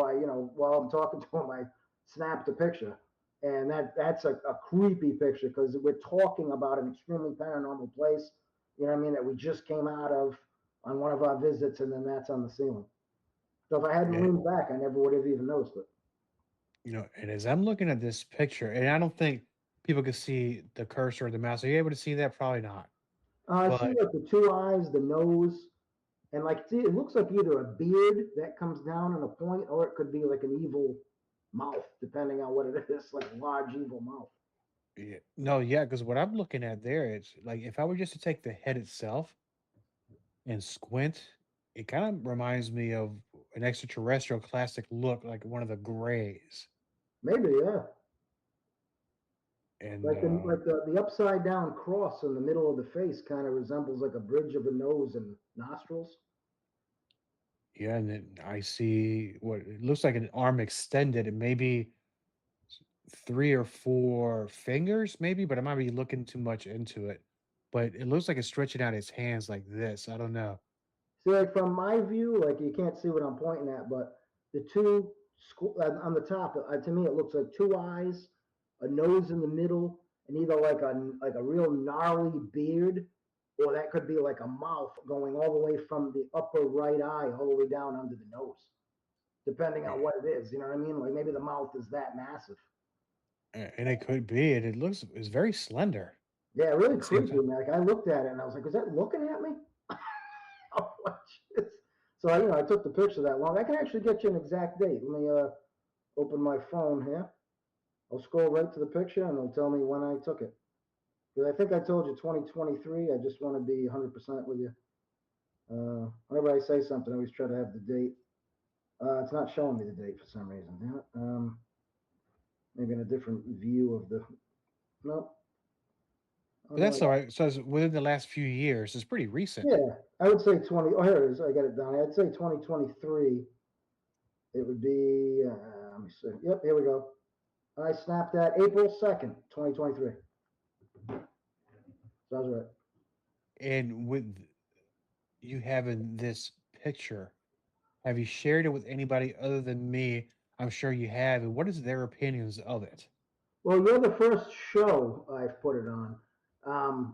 while I'm talking to him, I snapped a picture, and that's a creepy picture because we're talking about an extremely paranormal place. You know what I mean? That we just came out of on one of our visits, and then that's on the ceiling. So if I hadn't yeah. leaned back, I never would have even noticed it. And as I'm looking at this picture, and I don't think people can see the cursor or the mouse. Are you able to see that? Probably not. I see But like the two eyes, the nose, and like see, it looks like either a beard that comes down in a point, or it could be like an evil mouth, depending on what it is, like a large evil mouth. yeah, no, yeah, because what I'm looking at there, it's like if I were just to take the head itself and squint, it kind of reminds me of an extraterrestrial classic look, like one of the grays. Maybe, yeah. And Like the upside down cross in the middle of the face kind of resembles like a bridge of a nose and nostrils. yeah, and then I see what it looks like an arm extended, and maybe three or four fingers, maybe, but I might be looking too much into it. But it looks like it's stretching out its hands like this. I don't know. See, like from my view, like you can't see what I'm pointing at, but the two on the top, to me, it looks like two eyes, a nose in the middle, and either like a real gnarly beard, or that could be like a mouth going all the way from the upper right eye all the way down under the nose, depending on what it is. You know what I mean? Like maybe the mouth is that massive. And it could be, and it looks it's very slender. Yeah, really It seems creepy, man. Like I looked at it and I was like, "Is that looking at me?" How much is- So I took the picture that long. I can actually get you an exact date. Let me open my phone here. I'll scroll right to the picture and it'll tell me when I took it. Because I think I told you 2023. I just want to be 100% with you. Whenever I say something, I always try to have the date. It's not showing me the date for some reason. Damn it. Maybe in a different view of the. Nope. Oh But no, that's all right. So it's within the last few years, it's pretty recent. yeah, I would say 20. Oh, here it is. I got it down. I'd say 2023. It would be. Let me see. Yep, here we go. I snapped that April 2nd, 2023. Sounds right. And with you having this picture, have you shared it with anybody other than me? I'm sure you have. And what is their opinions of it? Well, you're the first show I've put it on.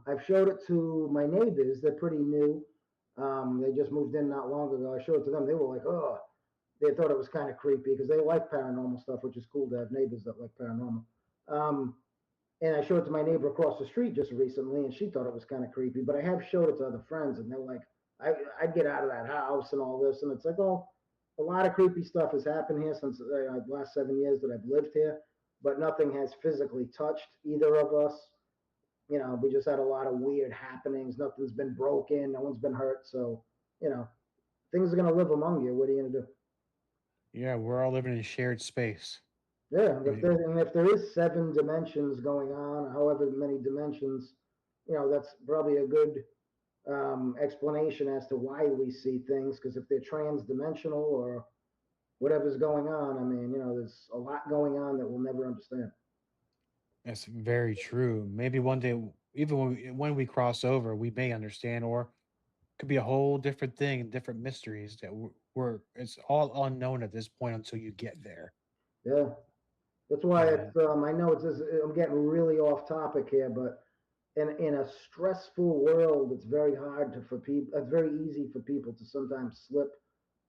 I've showed it to my neighbors. They're pretty new. They just moved in not long ago. I showed it to them. They were like, "Oh," they thought it was kind of creepy because they like paranormal stuff, which is cool to have neighbors that like paranormal. Um, and I showed it to my neighbor across the street just recently, and she thought it was kind of creepy. But I have showed it to other friends, and they're like, I'd get out of that house and all this. And it's like, oh, a lot of creepy stuff has happened here since the last 7 years that I've lived here, but nothing has physically touched either of us. We just had a lot of weird happenings. Nothing's been broken. No one's been hurt. So, you know, things are going to live among you. What are you going to do? Yeah, we're all living in shared space. Yeah, I mean, if there is seven dimensions going on, however many dimensions, that's probably a good explanation as to why we see things. Because if they're trans-dimensional or whatever's going on, I mean, there's a lot going on that we'll never understand. That's very true. Maybe one day, even when we cross over, we may understand, or could be a whole different thing, different mysteries that we're it's all unknown at this point until you get there. Yeah, that's why Yeah, it's. I know it's. I'm getting really off topic here, but in a stressful world, it's very hard to for people. It's very easy for people to sometimes slip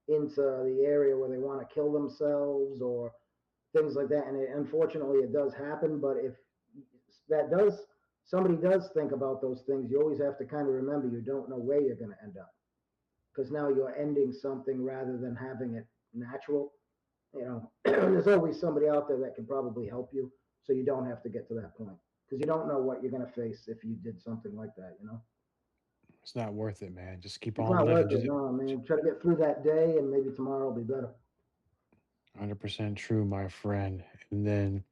into the area where they want to kill themselves or things like that. And unfortunately, it does happen. But if that does, somebody does think about those things, you always have to kind of remember you don't know where you're going to end up because now you're ending something rather than having it natural. You know, there's always somebody out there that can probably help you so you don't have to get to that point because you don't know what you're going to face if you did something like that, you know? it's not worth it, man. Just keep It's on not living. worth it. Just No, I mean, try to get through that day and maybe tomorrow will be better. 100% true, my friend. And then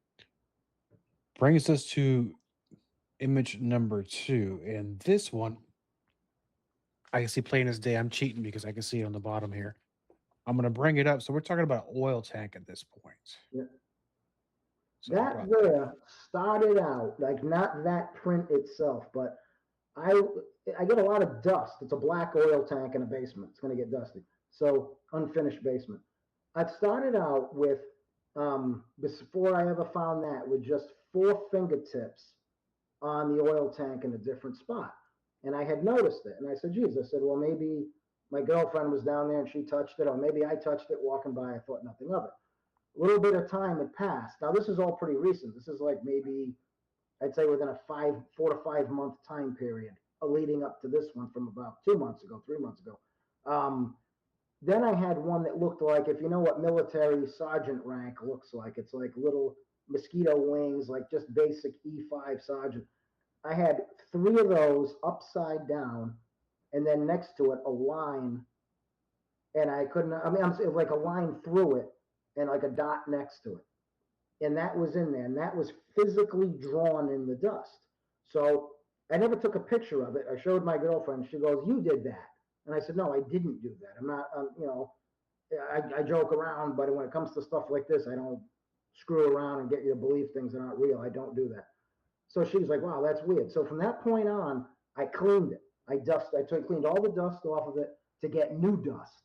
brings us to image number two. And this one, I can see plain as day. I'm cheating because I can see it on the bottom here. I'm going to bring it up. So we're talking about oil tank at this point. Yeah. So I That brought that up. there started out like not that print itself, but I I get a lot of dust. It's a black oil tank in a basement. It's going to get dusty. So unfinished basement. I started out with before I ever found that with just four fingertips on the oil tank in a different spot. And I had noticed it. And I said, geez, I said, well, maybe my girlfriend was down there and she touched it, or maybe I touched it walking by. I thought nothing of it. A little bit of time had passed. Now, this is all pretty recent. This is like maybe, I'd say within a 4 to 5 month time period leading up to this one from about 2 months ago, 3 months ago. Um, then I had one that looked like, if you know what military sergeant rank looks like, it's like little mosquito wings, like just basic E5 sergeant. I had three of those upside down, and then next to it a line, and I couldn't. I mean, I'm like a line through it, and like a dot next to it, and that was in there, and that was physically drawn in the dust. So I never took a picture of it. I showed my girlfriend. She goes, "You did that," and I said, "No, I didn't do that. I'm not. You know, I joke around, but when it comes to stuff like this, I don't screw around and get you to believe things that aren't real. I don't do that." So she was like, wow, that's weird. So from that point on, I cleaned it. Cleaned all the dust off of it to get new dust.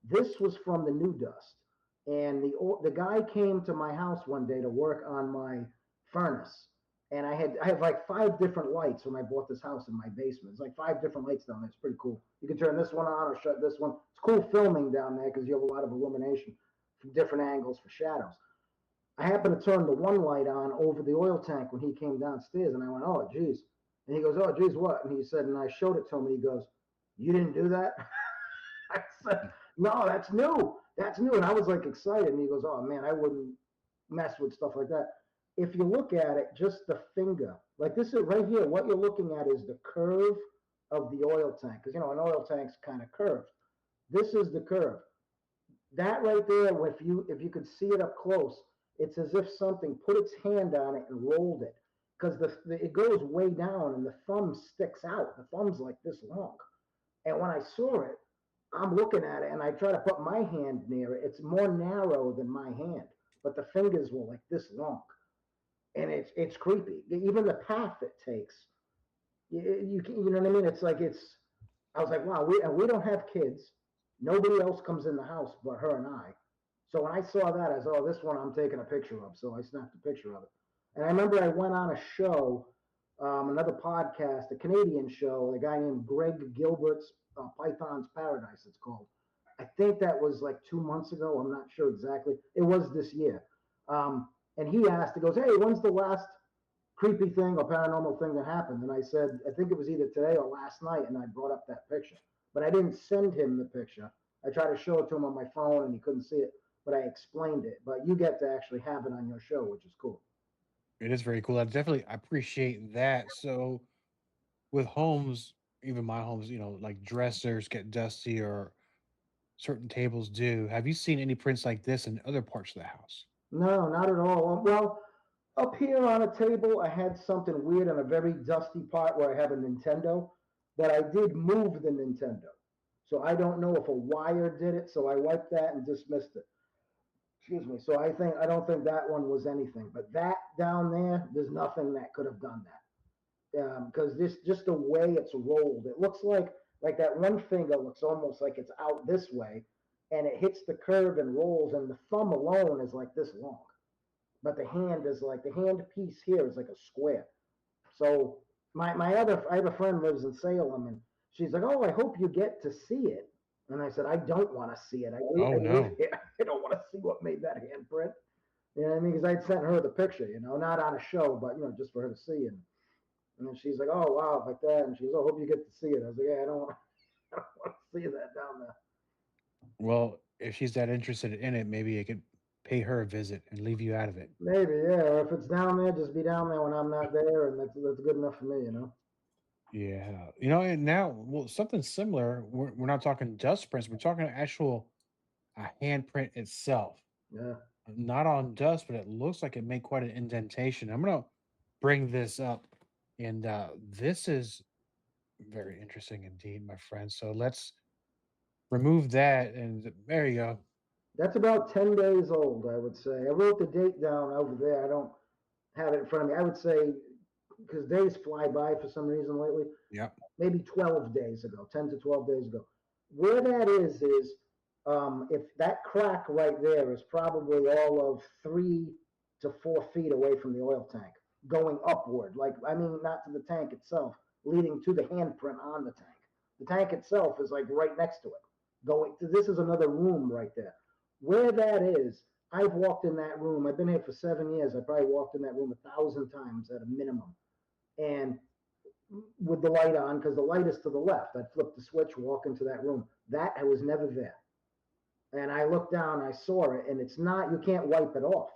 This was from the new dust. And the guy came to my house one day to work on my furnace. And I have like five different lights when I bought this house in my basement. It's like five different lights down there. It's pretty cool. You can turn this one on or shut this one. It's cool filming down there because you have a lot of illumination from different angles for shadows. I happened to turn the one light on over the oil tank when he came downstairs, and I went, "Oh, geez." And he goes, "Oh, geez, what?" And he said, and I showed it to him, and he goes, "You didn't do that?" I said, "No, that's new. That's new." And I was like excited, and he goes, "Oh man, I wouldn't mess with stuff like that." If you look at it, just the finger, like this is right here. What you're looking at is the curve of the oil tank, because you know an oil tank's kind of curved. This is the curve. That right there, if you could see it up close, it's as if something put its hand on it and rolled it because it goes way down and the thumb sticks out. The thumb's like this long. And when I saw it, I'm looking at it and I try to put my hand near it. It's more narrow than my hand, but the fingers were like this long, and it's creepy. Even the path it takes, you know what I mean? It's like it's. I was like, wow, we don't have kids. Nobody else comes in the house but her and I. So when I saw that, I said, oh, this one I'm taking a picture of. So I snapped a picture of it. And I remember I went on a show, another podcast, a Canadian show, a guy named Greg Gilbert's Python's Paradise, it's called. I think that was like 2 months ago. I'm not sure exactly. It was this year. And he asked, he goes, hey, when's the last creepy thing or paranormal thing that happened? And I said, I think it was either today or last night. And I brought up that picture. But I didn't send him the picture. I tried to show it to him on my phone and he couldn't see it, but I explained it. But you get to actually have it on your show, which is cool. It is very cool. I definitely appreciate that. So with homes, even my homes, like dressers get dusty or certain tables do. Have you seen any prints like this in other parts of the house? No, not at all. Well, up here on a table, I had something weird on a very dusty part where I have a Nintendo, but I did move the Nintendo. So I don't know if a wire did it, so I wiped that and dismissed it. Excuse me. So I don't think that one was anything, but that down there, there's nothing that could have done that. Because this just the way it's rolled, it looks like that one finger looks almost like it's out this way, and it hits the curve and rolls, and the thumb alone is like this long, but the hand is like the hand piece here is like a square. So I have a friend lives in Salem, and she's like, "Oh, I hope you get to see it." And I said, "I don't want to see it. Oh I live no. here. I don't want to see what made that handprint." You know what I mean? Because I'd sent her the picture, not on a show, but just for her to see. And then she's like, "Oh wow, like that." And she's, "Oh, hope you get to see it." I was like, "Yeah, I don't want, I don't want to see that down there." Well, if she's that interested in it, maybe it could pay her a visit and leave you out of it. Maybe, yeah. Or if it's down there, just be down there when I'm not there, and that's good enough for me. Yeah. And now, well, something similar. We're not talking dust prints. We're talking actual handprint itself. Yeah. Not on dust, but it looks like it made quite an indentation. I'm gonna bring this up, and this is very interesting indeed, my friend. So let's remove that, and there you go. That's about 10 days old, I would say. I wrote the date down over there. I don't have it in front of me. I would say, because days fly by for some reason lately, Yep. maybe 12 days ago, 10 to 12 days ago. Where that is if that crack right there is probably all of 3 to 4 feet away from the oil tank, going upward. Like, I mean, not to the tank itself, leading to the handprint on the tank. The tank itself is like right next to it. This is another room right there. Where that is, I've walked in that room. I've been here for 7 years. I probably walked in that room 1,000 times at a minimum. And with the light on, because the light is to the left, I'd flip the switch, walk into that room. That I was never there. And I looked down, I saw it, and it's not, you can't wipe it off.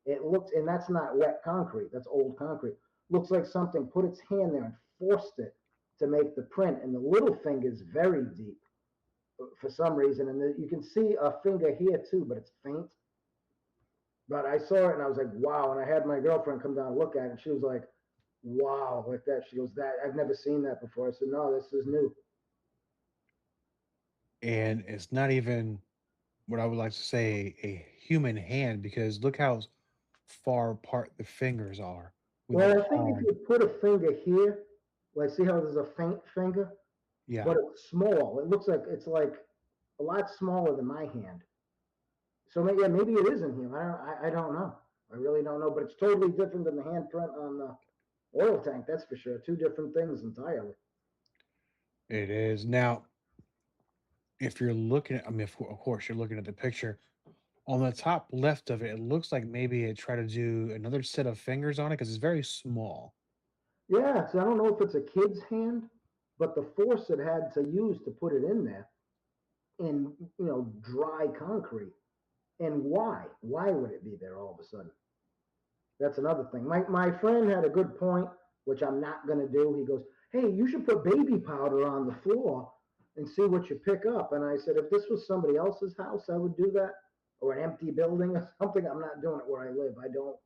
It looks, and that's not wet concrete, that's old concrete. Looks like something put its hand there and forced it to make the print. And the little finger is very deep for some reason. And you can see a finger here too, but it's faint. But I saw it and I was like, wow. And I had my girlfriend come down and look at it, and she was like, wow, like that. She goes, that I've never seen that before. I said, no, this is new. And it's not even what I would like to say a human hand, because look how far apart the fingers are with the Well, I think if palm. you put a finger here, like see how there's a faint finger, Yeah. but it's small. It looks like it's like a lot smaller than my hand. So maybe, yeah, maybe it isn't him. I don't know. I really don't know. But it's totally different than the handprint on the oil tank. That's for sure. Two different things entirely. It is. Now, if you're looking at, I mean, of course, you're looking at the picture on the top left of it, it looks like maybe it tried to do another set of fingers on it because it's very small. Yeah. So I don't know if it's a kid's hand, but the force it had to use to put it in there in dry concrete. And why? Why would it be there all of a sudden? That's another thing. My friend had a good point, which I'm not going to do. He goes, "Hey, you should put baby powder on the floor and see what you pick up." And I said, if this was somebody else's house, I would do that, or an empty building or something. I'm not doing it where I live. I don't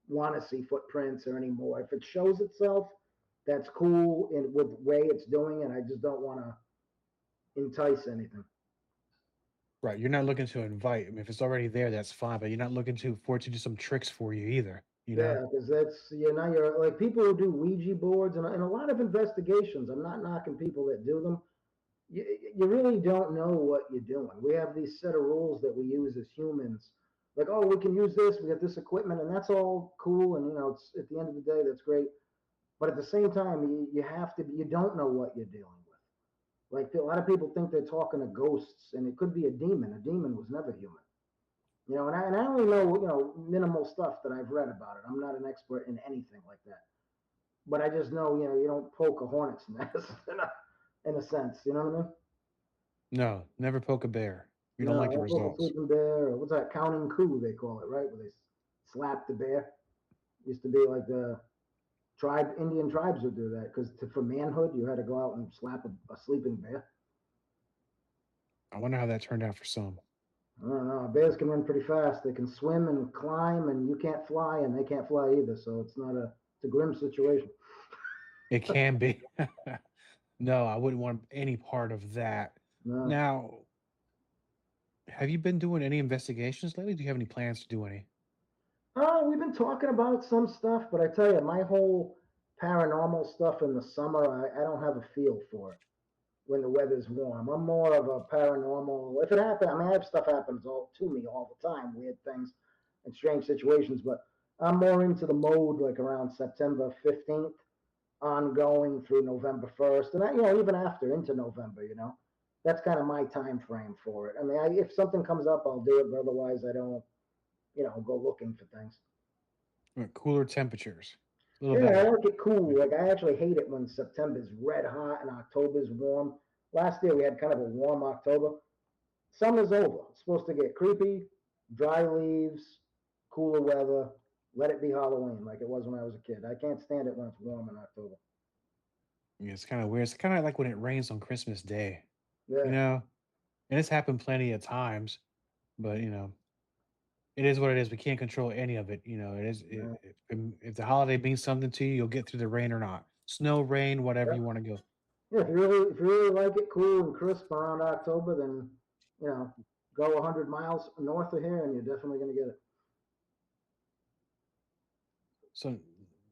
want to see footprints or anymore. If it shows itself, that's cool and with the way it's doing it. I just don't want to entice anything. Right. You're not looking to invite. I mean, if it's already there, that's fine, but you're not looking to for it to do some tricks for you either, you know? Yeah, because now you're like people who do Ouija boards and a lot of investigations. I'm not knocking people that do them. You really don't know what you're doing. We have these set of rules that we use as humans. Like, oh, we can use this, we got this equipment, and that's all cool. And it's at the end of the day, that's great. But at the same time, you have to. You don't know what you're dealing with. Like a lot of people think they're talking to ghosts, and it could be a demon. A demon was never human. And I only know minimal stuff that I've read about it. I'm not an expert in anything like that. But I just know you don't poke a hornet's nest in a sense. You know what I mean? No, never poke a bear. You don't No, like the I poke a results. sleeping bear. Or what's that? Counting coup, they call it, right? Where they slap the bear. Used to be like the Indian tribes would do that because for manhood, you had to go out and slap a sleeping bear. I wonder how that turned out for some. I don't know. Bears can run pretty fast. They can swim and climb, and you can't fly, and they can't fly either. So it's a grim situation. It can be. No, I wouldn't want any part of that. No. Now, Have you been doing any investigations lately? Do you have any plans to do any? We've been talking about some stuff, but I tell you, my whole paranormal stuff in the summer, I don't have a feel for it when the weather's warm. I'm more of a paranormal. If it happens, I mean, I have stuff happens all to me all the time, weird things and strange situations, but I'm more into the mode like around September 15th, ongoing through November 1st, and even after into November, that's kind of my time frame for it. I mean, if something comes up, I'll do it, but otherwise, I don't, go looking for things. Cooler temperatures, a little Yeah, I better. like it cool. Like I actually hate it when September's red hot and October's warm. Last year we had kind of a warm October. Summer's over. It's supposed to get creepy, dry leaves, cooler weather. Let it be Halloween like it was when I was a kid. I can't stand it when it's warm in October. Yeah, it's kind of weird. It's kind of like when it rains on Christmas Day, you Yeah, know. And it's happened plenty of times, but it is what it is. We can't control any of it. It is. yeah, If the holiday means something to you, you'll get through the rain or not. Snow, rain, whatever yeah. you want to go. Yeah, if you really like it cool and crisp around October, then you know go 100 miles north of here, and you're definitely going to get it. So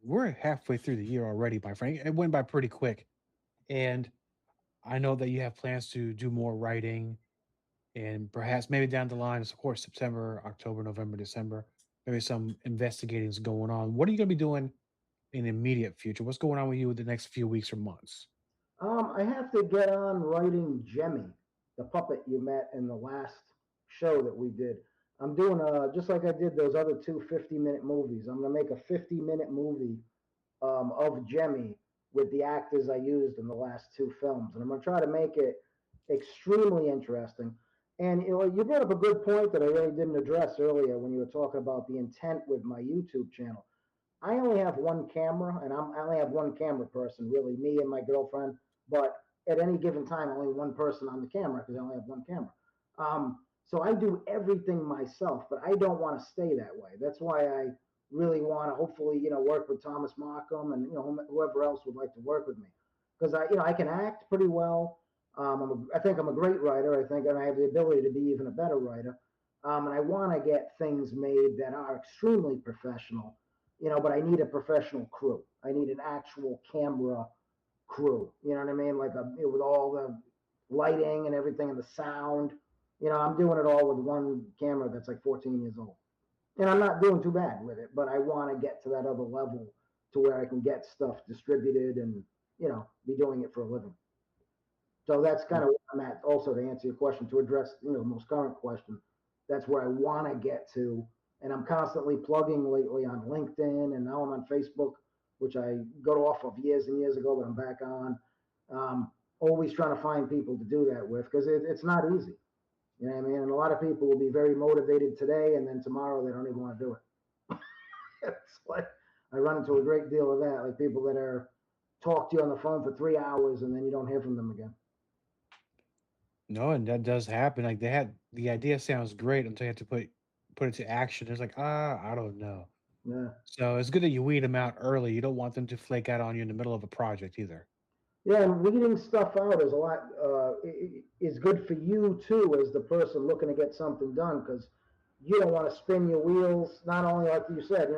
we're halfway through the year already, my friend. It went by pretty quick, and I know that you have plans to do more writing, and perhaps maybe down the line, of course, September, October, November, December, maybe some investigating is going on. What are you going to be doing in the immediate future? What's going on with you in the next few weeks or months? I have to get on writing Jemmy, the puppet you met in the last show that we did. I'm doing just like I did those other two 50-minute movies. I'm gonna make a 50-minute movie of Jemmy with the actors I used in the last two films, and I'm gonna try to make it extremely interesting. And you brought up a good point that I really didn't address earlier when you were talking about the intent with my YouTube channel. I only have one camera, and I only have one camera person, really, me and my girlfriend. But at any given time, only one person on the camera because I only have one camera. So I do everything myself, but I don't want to stay that way. That's why I really want to hopefully, work with Thomas Markham and whoever else would like to work with me, because I can act pretty well. I think I'm a great writer. I think and I have the ability to be even a better writer. And I want to get things made that are extremely professional, but I need a professional crew. I need an actual camera crew. You know what I mean? Like with all the lighting and everything and the sound. I'm doing it all with one camera that's like 14 years old, and I'm not doing too bad with it. But I want to get to that other level to where I can get stuff distributed and be doing it for a living. So that's kind of where I'm at. Also, to answer your question, to address the most current question, that's where I want to get to, and I'm constantly plugging lately on LinkedIn, and now I'm on Facebook, which I got off of years and years ago, but I'm back on. Always trying to find people to do that with because it's not easy. You know what I mean? And a lot of people will be very motivated today, and then tomorrow they don't even want to do it. It's like I run into a great deal of that, like people that are talk to you on the phone for 3 hours and then you don't hear from them again. No, and that does happen. Like they had the idea sounds great until you have to put it to action. It's like, I don't know. Yeah. So it's good that you weed them out early. You don't want them to flake out on you in the middle of a project either. Yeah, and weeding stuff out is a lot is good for you too, as the person looking to get something done, because you don't want to spin your wheels. Not only like you said,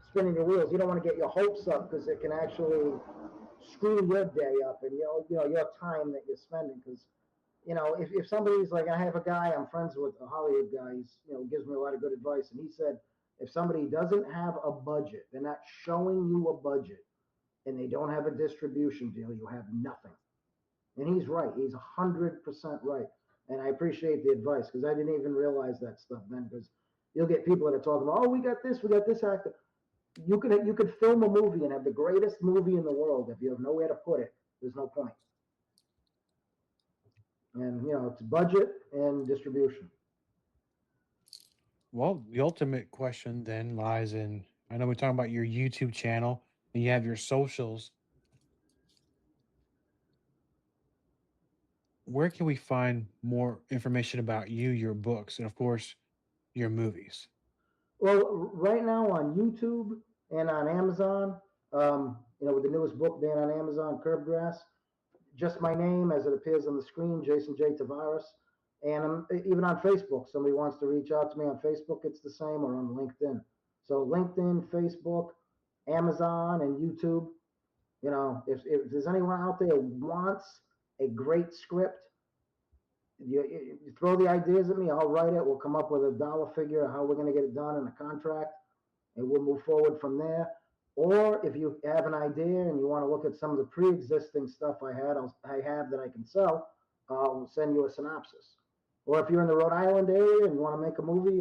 spinning your wheels. You don't want to get your hopes up because it can actually screw your day up and your time that you're spending. Because if somebody's like, I have a guy I'm friends with, a Hollywood guy. He's gives me a lot of good advice, and he said if somebody doesn't have a budget, they're not showing you a budget and they don't have a distribution deal, you have nothing. And he's right. He's 100% right. And I appreciate the advice because I didn't even realize that stuff then. Because you'll get people that are talking about, oh, we got this actor. You could film a movie and have the greatest movie in the world. If you have nowhere to put it, there's no point. And it's budget and distribution. Well, the ultimate question then lies in I know we're talking about your YouTube channel and you have your socials. Where can we find more information about you, your books, and of course, your movies? Well, right now on YouTube and on Amazon, with the newest book being on Amazon, Curb Grass, just my name as it appears on the screen, Jason J. Tavares. And even on Facebook, somebody wants to reach out to me on Facebook, it's the same, or on LinkedIn. So LinkedIn, Facebook, Amazon, and YouTube. If there's anyone out there who wants a great script, you throw the ideas at me. I'll write it. We'll come up with a dollar figure of how we're going to get it done in a contract, and we'll move forward from there. Or if you have an idea and you want to look at some of the pre-existing stuff I have that I can sell, I'll send you a synopsis. Or if you're in the Rhode Island area and you want to make a movie,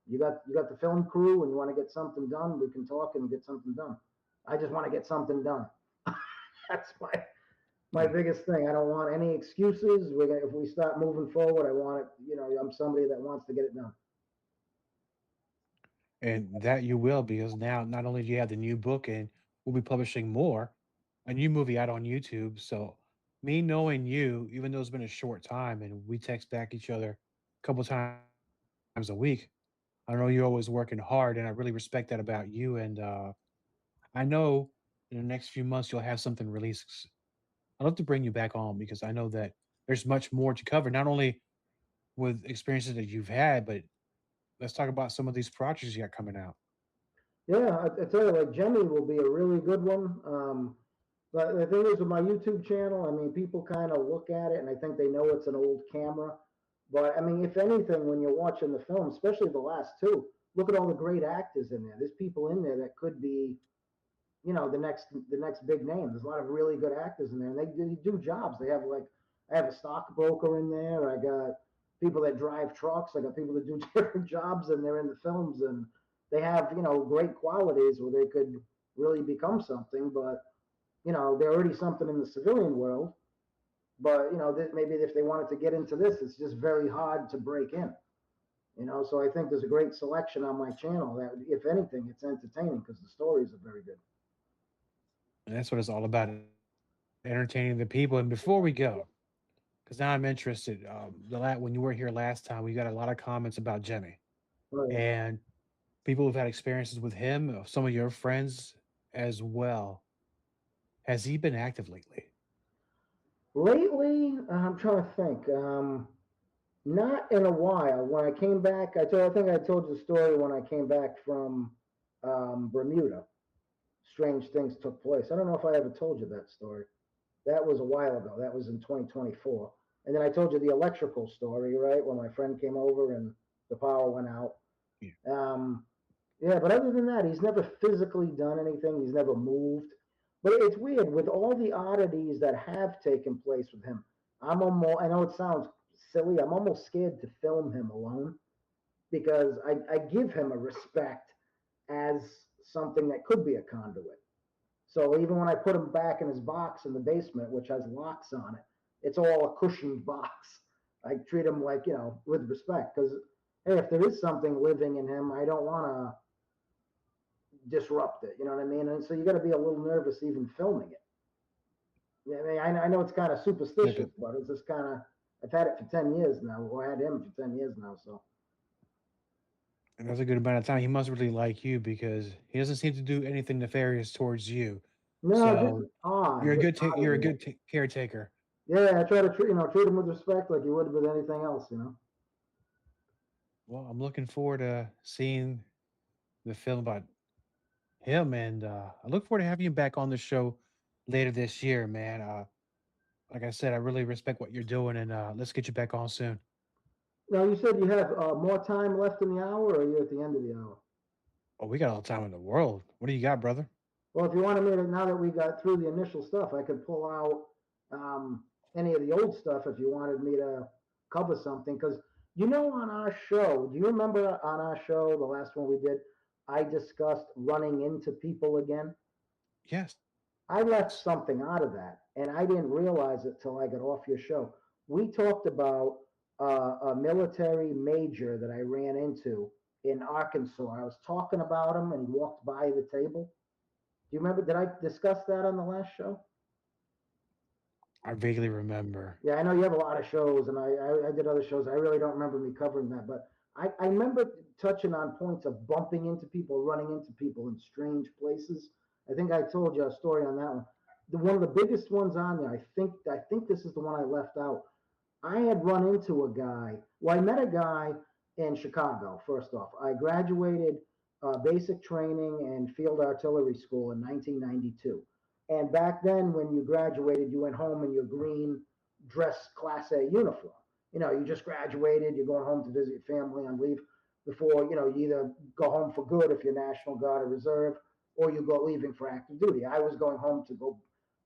you got the film crew and you want to get something done, we can talk and get something done. I just want to get something done. That's my biggest thing. I don't want any excuses. If we start moving forward, I want it. I'm somebody that wants to get it done. And that you will, because now not only do you have the new book and we'll be publishing more, a new movie out on YouTube. So me knowing you, even though it's been a short time and we text back each other a couple times a week, I know you're always working hard and I really respect that about you. And I know in the next few months you'll have something released. I'd love to bring you back on because I know that there's much more to cover, not only with experiences that you've had, but let's talk about some of these projects you got coming out. Yeah, I tell you, like Jemmy will be a really good one. But the thing is, with my YouTube channel, I mean, people kind of look at it and I think they know it's an old camera. But I mean, if anything, when you're watching the film, especially the last two, look at all the great actors in there. There's people in there that could be, the next big name. There's a lot of really good actors in there, and they do jobs. I have a stockbroker in there. I got people that drive trucks. I got people that do different jobs, and they're in the films, and they have great qualities where they could really become something. But they're already something in the civilian world. But maybe if they wanted to get into this, it's just very hard to break in. So I think there's a great selection on my channel that, if anything, it's entertaining because the stories are very good. And that's what it's all about, entertaining the people. And before we go, because now I'm interested, when you were here last time, we got a lot of comments about Jimmy Oh, yeah. and people who've had experiences with him, some of your friends as well. Has he been active lately? Lately, I'm trying to think. Not in a while. When I came back, I think I told you the story when I came back from Bermuda. Strange things took place. I don't know if I ever told you that story. That was a while ago. That was in 2024. And then I told you the electrical story, right? When my friend came over and the power went out. Yeah. Um, yeah, but other than that, he's never physically done anything. He's never moved. But it's weird with all the oddities that have taken place with him. I know it sounds silly. I'm almost scared to film him alone because I give him a respect as something that could be a conduit. So even when I put him back in his box in the basement, which has locks on it, it's all a cushioned box. I treat him like, with respect because, hey, if there is something living in him, I don't want to disrupt it. You know what I mean? And so you got to be a little nervous even filming it. Yeah, I know it's kind of Yeah, superstitious, but it's just kind of, I've had it for 10 years now, or I had him for 10 years now. So, and that's a good amount of time. He must really like you because he doesn't seem to do anything nefarious towards you. no, just So odd, just odd. you're a good caretaker. Yeah, I try to treat him with respect like you would with anything else. Well, I'm looking forward to seeing the film about him, and I look forward to having you back on the show later this year, man. Like I said, I really respect what you're doing, and let's get you back on soon. Now, you said you have more time left in the hour, or are you at the end of the hour? Oh, we got all the time in the world. What do you got, brother? Well, if you wanted me to, now that we got through the initial stuff, I could pull out any of the old stuff if you wanted me to cover something. Because on our show, do you remember on our show, the last one we did, I discussed running into people again? Yes. I left something out of that, and I didn't realize it till I got off your show. We talked about a military major that I ran into in Arkansas. I was talking about him, and he walked by the table. Do you remember? Did I discuss that on the last show? I vaguely remember. Yeah, I know you have a lot of shows, and I did other shows. I really don't remember me covering that, but I remember touching on points of bumping into people, running into people in strange places. I think I told you a story on that one. One of the biggest ones on there, I think this is the one I left out. I had run into a guy. Well, I met a guy in Chicago, first off. I graduated basic training and field artillery school in 1992. And back then, when you graduated, you went home in your green dress Class A uniform. You just graduated, you're going home to visit your family on leave before, you either go home for good if you're National Guard or Reserve, or you go leaving for active duty. I was going home to go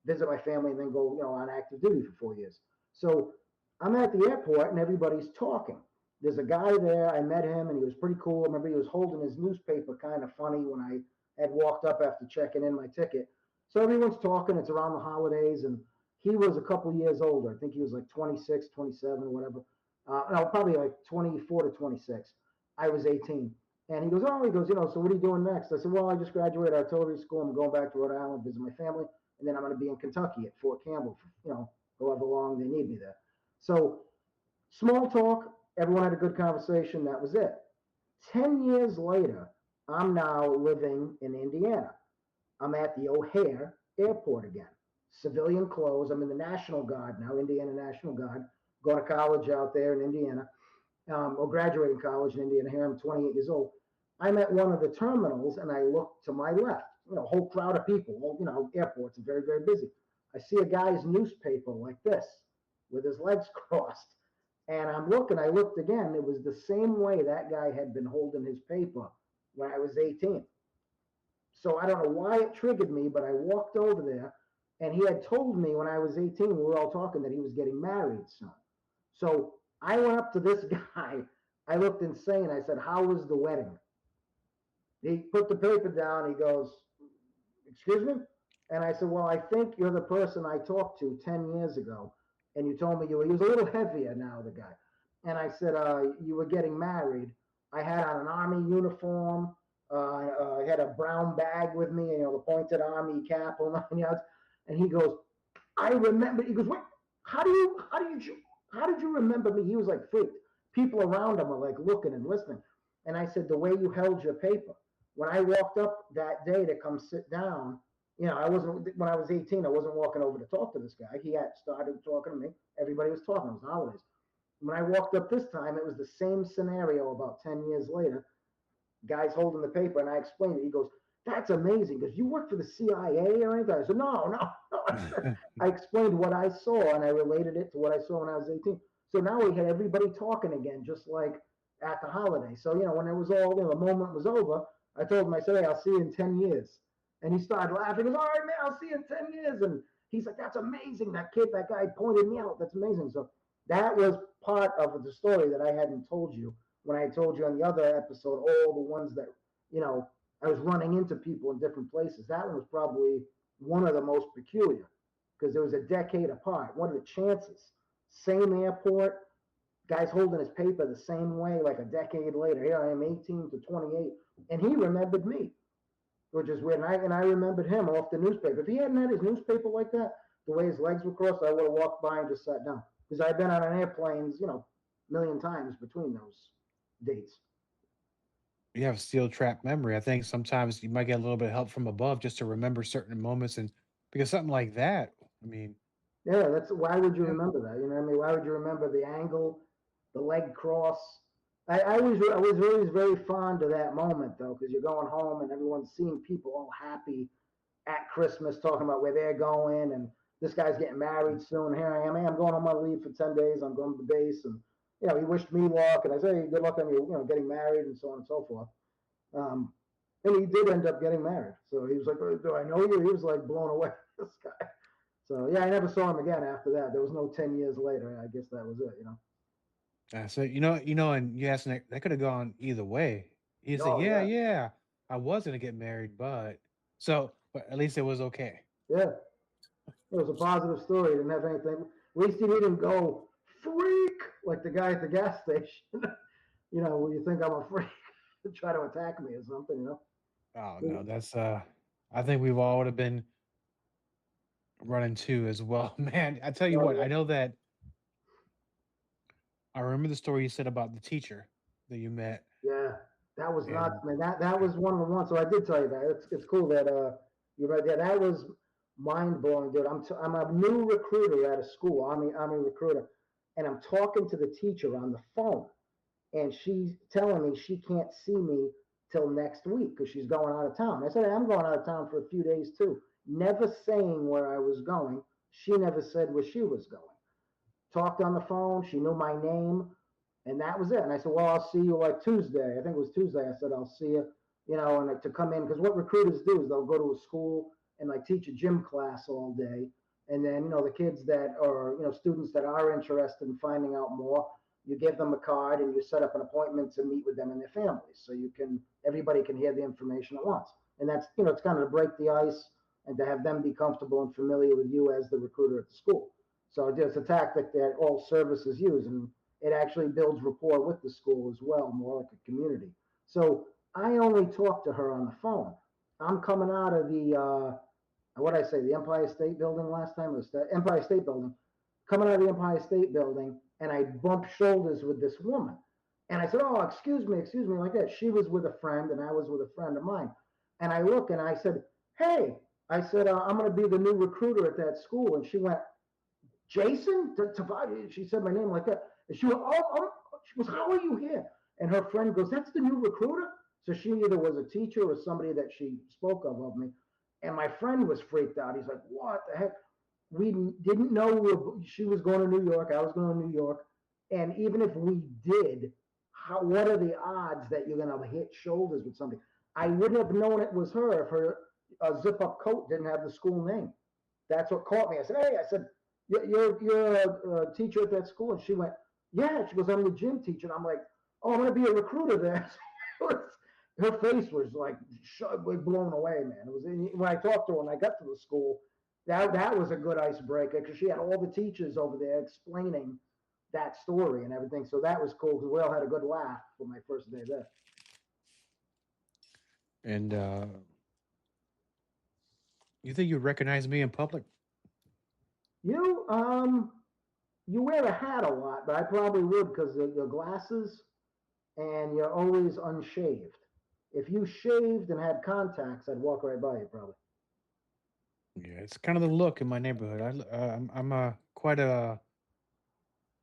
visit my family and then go, on active duty for 4 years. So I'm at the airport and everybody's talking. There's a guy there. I met him and he was pretty cool. I remember he was holding his newspaper kind of funny when I had walked up after checking in my ticket. So everyone's talking. It's around the holidays and he was a couple years older. I think he was like 26, 27, or whatever. No, probably like 24 to 26. I was 18. And he goes, so what are you doing next? I said, well, I just graduated artillery school. I'm going back to Rhode Island, visit my family. And then I'm going to be in Kentucky at Fort Campbell for, however long they need me there. So small talk, everyone had a good conversation. That was it. 10 years later, I'm now living in Indiana. I'm at the O'Hare Airport again. Civilian clothes. I'm in the National Guard now, Indiana National Guard. Going to college out there in Indiana, or graduating college in Indiana. Here I'm 28 years old. I'm at one of the terminals and I look to my left. A whole crowd of people. Airports are very, very busy. I see a guy's newspaper like this with his legs crossed. And I looked again. It was the same way that guy had been holding his paper when I was 18. So I don't know why it triggered me, but I walked over there and he had told me when I was 18, we were all talking that he was getting married soon. So I went up to this guy. I looked insane. I said, how was the wedding? He put the paper down. He goes, excuse me? And I said, well, I think you're the person I talked to 10 years ago. And you told me he was a little heavier now, the guy. And I said, you were getting married. I had on an army uniform. I had a brown bag with me, the pointed army cap on 9 yards. And he goes, I remember. He goes, what? How did you remember me? He was like freaked. People around him are like looking and listening. And I said, the way you held your paper. When I walked up that day to come sit down, I wasn't, when I was 18, I wasn't walking over to talk to this guy. He had started talking to me. Everybody was talking. It was holidays. When I walked up this time, it was the same scenario about 10 years later. Guy's holding the paper, and I explained it. He goes, that's amazing, because you work for the CIA or anything? I said, no. I explained what I saw, and I related it to what I saw when I was 18. So now we had everybody talking again, just like at the holiday. So, when it was all, the moment was over, I told him, I said, hey, I'll see you in 10 years. And he started laughing. He goes, all right, man, I'll see you in 10 years. And he's like, that's amazing. That guy pointed me out. That's amazing. So that was part of the story that I hadn't told you when I told you on the other episode, all the ones that, I was running into people in different places. That one was probably one of the most peculiar because it was a decade apart. What are the chances? Same airport, guy's holding his paper the same way, like a decade later. Here I am, 18 to 28, and he remembered me, which is weird. And I remembered him off the newspaper. If he hadn't had his newspaper like that, the way his legs were crossed, I would have walked by and just sat down because I've been on an airplanes, a million times between those dates. You have steel trap memory. I think sometimes you might get a little bit of help from above just to remember certain moments, and because something like that, I mean, yeah, that's why would you yeah, remember that? You know what I mean? Why would you remember the angle, the leg cross? I was always very fond of that moment though, because you're going home and everyone's seeing people all happy at Christmas, talking about where they're going, and this guy's getting married soon. Here I am. Hey, I'm going on my leave for 10 days. I'm going to the base, and he wished me luck, and I said, hey, good luck on you, getting married and so on and so forth. Um, and he did end up getting married. So he was like, oh, do I know you? He was like blown away. This guy. So yeah, I never saw him again after that. There was no 10 years later. I guess that was it. so and you asked that could have gone either way. You say, Oh yeah, yeah, yeah, I was gonna get married, but at least it was okay. yeah. It was a positive story. He didn't have anything. At least he didn't go freak like the guy at the gas station. Where you think I'm a freak to try to attack me or something. Oh no, that's I think we've all would have been running too as well. Man, I tell you Oh what, I yeah, know that I remember the story you said about the teacher that you met. yeah. That was nuts, And man. That was one of the ones. So I did tell you that. It's cool that you're right there. That was mind blowing, dude. I'm a new recruiter at a school, army recruiter, and I'm talking to the teacher on the phone, and she's telling me she can't see me till next week because she's going out of town. I said, hey, I'm going out of town for a few days too. Never saying where I was going. She never said where she was going. Talked on the phone. She knew my name, and that was it. And I said, well, I'll see you like Tuesday. I think it was Tuesday. I said, I'll see you, and to come in, because what recruiters do is they'll go to a school and like teach a gym class all day. And then, the kids that are, students that are interested in finding out more, you give them a card and you set up an appointment to meet with them and their families. So everybody can hear the information at once. And that's, it's kind of to break the ice and to have them be comfortable and familiar with you as the recruiter at the school. So it's a tactic that all services use, and it actually builds rapport with the school as well, more like a community. So I only talk to her on the phone. I'm coming out of what did I say, the Empire State Building last time? It was the Empire State Building. Coming out of the Empire State Building, and I bumped shoulders with this woman. And I said, oh, excuse me, like that. She was with a friend, and I was with a friend of mine. And I look, and I said, hey, I said, I'm going to be the new recruiter at that school. And she went, Jason? Tavares? She said my name like that. And she went, she goes, how are you here? And her friend goes, that's the new recruiter? So she either was a teacher or somebody that she spoke of me. And my friend was freaked out. He's like, what the heck? We didn't know she was going to New York. I was going to New York. And even if we did, what are the odds that you're going to hit shoulders with somebody? I wouldn't have known it was her if her zip-up coat didn't have the school name. That's what caught me. I said, hey, you're a teacher at that school? And she went, yeah. She goes, I'm the gym teacher. And I'm like, oh, I'm going to be a recruiter there. Her face was like blown away, man. It was when I talked to her when I got to the school. That was a good icebreaker because she had all the teachers over there explaining that story and everything. So that was cool because we all had a good laugh for my first day there. And you think you'd recognize me in public? You wear a hat a lot, but I probably would because of your glasses, and you're always unshaved. If you shaved and had contacts, I'd walk right by you probably. Yeah, it's kind of the look in my neighborhood. I'm quite a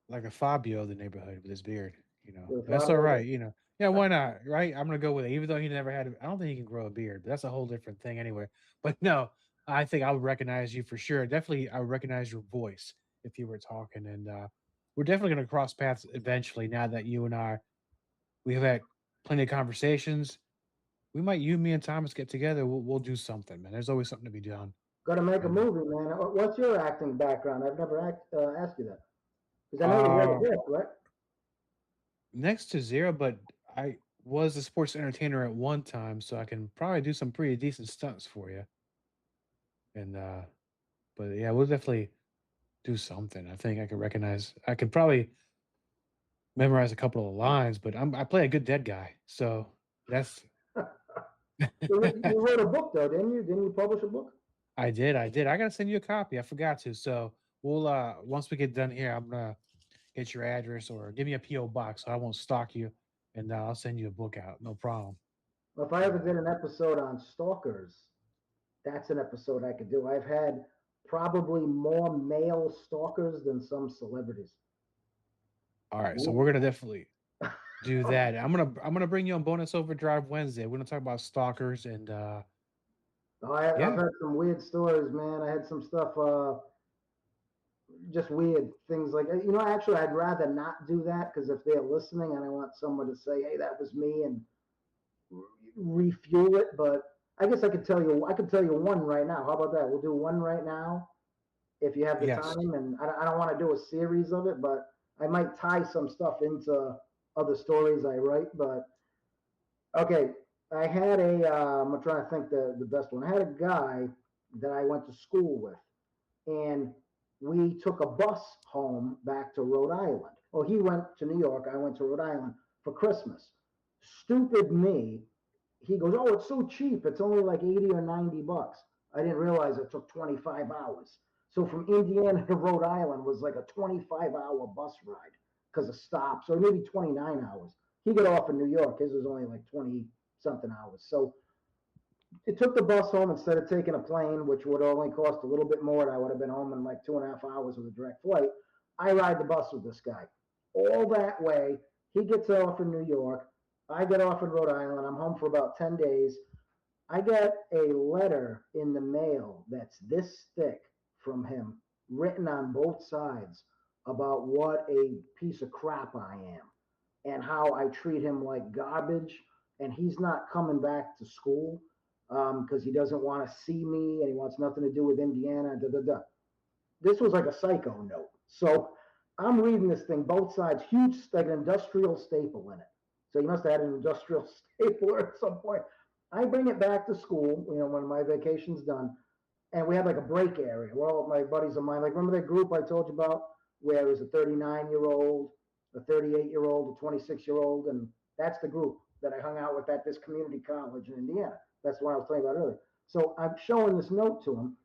like a Fabio of the neighborhood with his beard. That's all right. Yeah, why not? Right? I'm gonna go with it, even though he never had. I don't think he can grow a beard, but that's a whole different thing anyway. But no, I think I would recognize you for sure. Definitely, I would recognize your voice if you were talking, and we're definitely gonna cross paths eventually. Now that you and I, we have had plenty of conversations. We might, you, me, and Thomas get together. We'll do something, man. There's always something to be done. Got to make a And movie, man. What's your acting background? I've never asked you that because I know you read a uh, book, right? next to zero, but I was a sports entertainer at one time, so I can probably do some pretty decent stunts for you. And but yeah, we'll definitely do something. I think I can recognize. I could probably memorize a couple of lines, but I play a good dead guy, so that's. You wrote a book though, didn't you? Didn't you publish a book? I did. I gotta send you a copy. I forgot to. So we'll once we get done here, I'm gonna get your address or give me a PO box so I won't stalk you, and I'll send you a book out. No problem. Well, if I ever did an episode on stalkers, that's an episode I could do. I've had probably more male stalkers than some celebrities. All right, so Ooh. we're gonna definitely do that. I'm gonna bring you on bonus overdrive Wednesday. We're gonna talk about stalkers and I've yeah, had some weird stories, man. I had some stuff, just weird things like, actually, I'd rather not do that because if they're listening and I want someone to say, hey, that was me and refuel it. But I guess I could tell you one right now. How about that? We'll do one right now if you have the yes, time. And I don't want to do a series of it, but I might tie some stuff into other stories I write. But okay, I had I'm trying to think the best one. I had a guy that I went to school with, and we took a bus home back to Rhode Island. Well, he went to New York. I went to Rhode Island for Christmas. Stupid me. He goes, oh, it's so cheap. It's only like 80 or 90 bucks. I didn't realize it took 25 hours. So from Indiana to Rhode Island was like a 25-hour bus ride because of stops, or maybe 29 hours. He got off in New York. His was only like 20 something hours. So it took the bus home instead of taking a plane, which would only cost a little bit more. And I would have been home in like 2.5 hours with a direct flight. I ride the bus with this guy all that way. He gets off in New York. I get off in Rhode Island. I'm home for about 10 days. I get a letter in the mail that's this thick from him, written on both sides about what a piece of crap I am and how I treat him like garbage. And he's not coming back to school because he doesn't want to see me and he wants nothing to do with Indiana. Da, da, da. This was like a psycho note. So I'm reading this thing, both sides, huge, like an industrial staple in it. So he must have had an industrial stapler at some point. I bring it back to school, when my vacation's done, and we have like a break area where all of my buddies of mine, like remember that group I told you about where it was a 39-year-old, a 38-year-old, a 26-year-old, and that's the group that I hung out with at this community college in Indiana. That's what I was talking about earlier. So I'm showing this note to him.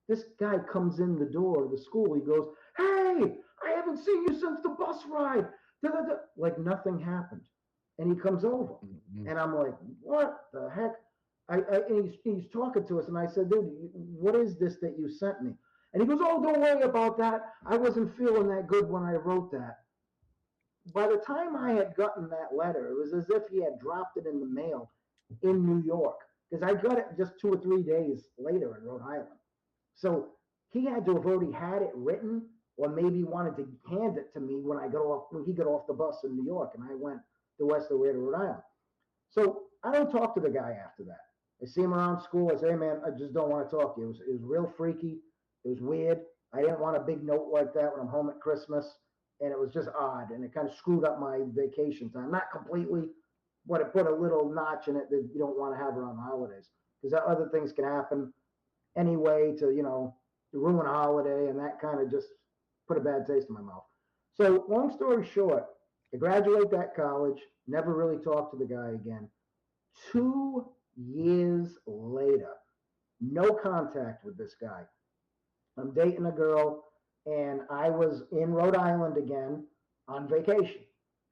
This guy comes in the door of the school. He goes, "Hey, I haven't seen you since the bus ride." Da, da, da. Like nothing happened. And he comes over. Mhm. And I'm like, "What the heck?" And he's talking to us. And I said, "Dude, what is this that you sent me?" And he goes, "Oh, don't worry about that. I wasn't feeling that good when I wrote that." By the time I had gotten that letter, it was as if he had dropped it in the mail in New York because I got it just 2 or 3 days later in Rhode Island. So he had to have already had it written, or maybe wanted to hand it to me when he got off the bus in New York, and I went the rest of the way to Rhode Island. So I don't talk to the guy after that. I see him around school. I say, "Hey man, I just don't want to talk to you." It was real freaky. It was weird. I didn't want a big note like that when I'm home at Christmas, and it was just odd, and it kind of screwed up my vacation time. Not completely, but it put a little notch in it that you don't want to have around the holidays because other things can happen anyway to ruin a holiday, and that kind of just put a bad taste in my mouth. So, long story short, I graduate that college, never really talked to the guy again. 2 years later, no contact with this guy. I'm dating a girl, and I was in Rhode Island again on vacation.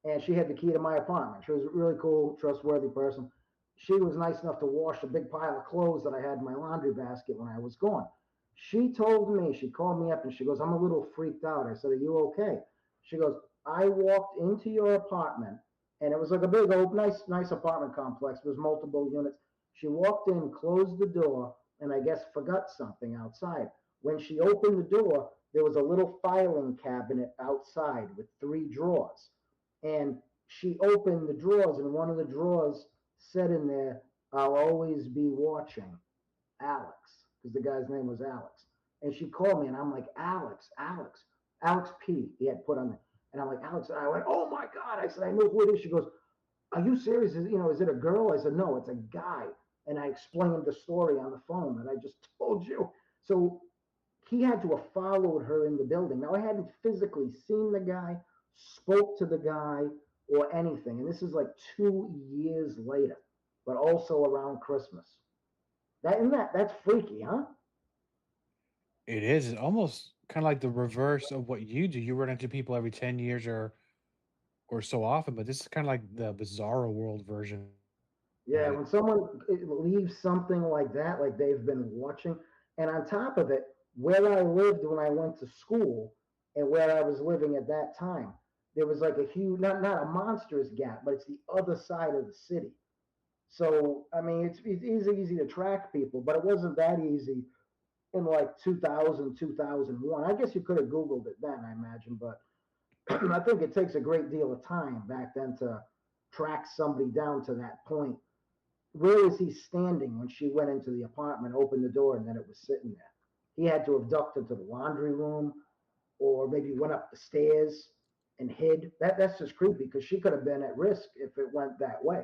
And she had the key to my apartment. She was a really cool, trustworthy person. She was nice enough to wash a big pile of clothes that I had in my laundry basket when I was gone. She told me, she called me up and she goes, "I'm a little freaked out." I said, "Are you okay?" She goes, "I walked into your apartment and it was like a big old nice apartment complex. There was multiple units. She walked in, closed the door, and I guess forgot something outside. When she opened the door, there was a little filing cabinet outside with 3 drawers. And she opened the drawers, and one of the drawers said in there, 'I'll always be watching, Alex,' because the guy's name was Alex. And she called me, and I'm like, Alex P. He had put on there. And I'm like, Alex. And I went, "Oh my God." I said, "I know who it is." She goes, "Are you serious? Is it a girl?" I said, "No, it's a guy." And I explained the story on the phone that I just told you. So he had to have followed her in the building. Now, I hadn't physically seen the guy, spoke to the guy, or anything. And this is like 2 years later, but also around Christmas. That's freaky, huh? It is. It's almost kind of like the reverse of what you do. You run into people every 10 years or so often, but this is kind of like the bizarro world version of Yeah, it. when someone leaves something like that, like they've been watching, and on top of it, where I lived when I went to school and where I was living at that time, there was like a huge, not a monstrous gap, but it's the other side of the city. So I mean, it's easy to track people, but it wasn't that easy in like 2000, 2001. I guess you could have Googled it then, I imagine, but I think it takes a great deal of time back then to track somebody down to that point. Where was he standing when she went into the apartment, opened the door, and then it was sitting there? He had to have ducked into the laundry room or maybe went up the stairs and hid. That's just creepy because she could have been at risk if it went that way.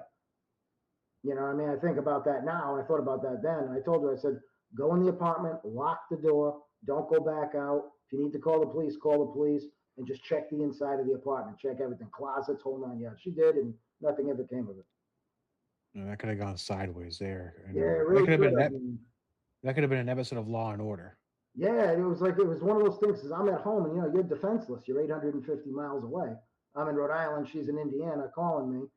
You know what I mean? I think about that now, and I thought about that then. And I told her, I said, "Go in the apartment, lock the door, don't go back out. If you need to call the police, and just check the inside of the apartment, check everything, closets, whole nine yards." She did, and nothing ever came of it. That could have gone sideways there. Yeah, it really could have. That could have been an episode of Law and Order. Yeah, it was one of those things. Cause I'm at home, and you're defenseless. You're 850 miles away. I'm in Rhode Island. She's in Indiana, calling me.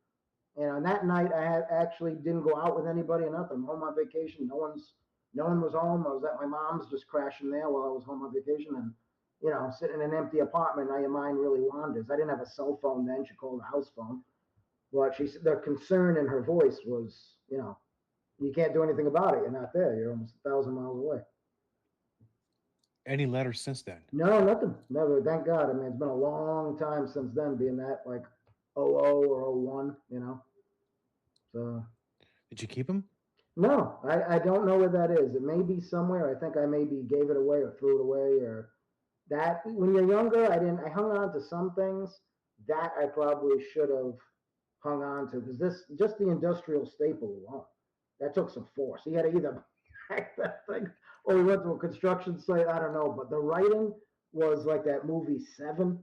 And on that night, actually didn't go out with anybody or nothing. I'm home on vacation. No one was home. I was at my mom's, just crashing there while I was home on vacation. And sitting in an empty apartment, now your mind really wanders. I didn't have a cell phone then. She called a house phone. But she said the concern in her voice was, you can't do anything about it. You're not there. You're almost 1,000 miles away. Any letters since then? No, nothing. Never. Thank God. I mean, it's been a long time since then, being that like 00 or 01, So. Did you keep them? No, I don't know where that is. It may be somewhere. I think I maybe gave it away or threw it away or that. When you're younger, I hung on to some things that I probably should have hung on to because just the industrial staple alone, that took some force. You had to either hack that thing or we went to a construction site. I don't know, but the writing was like that movie Seven,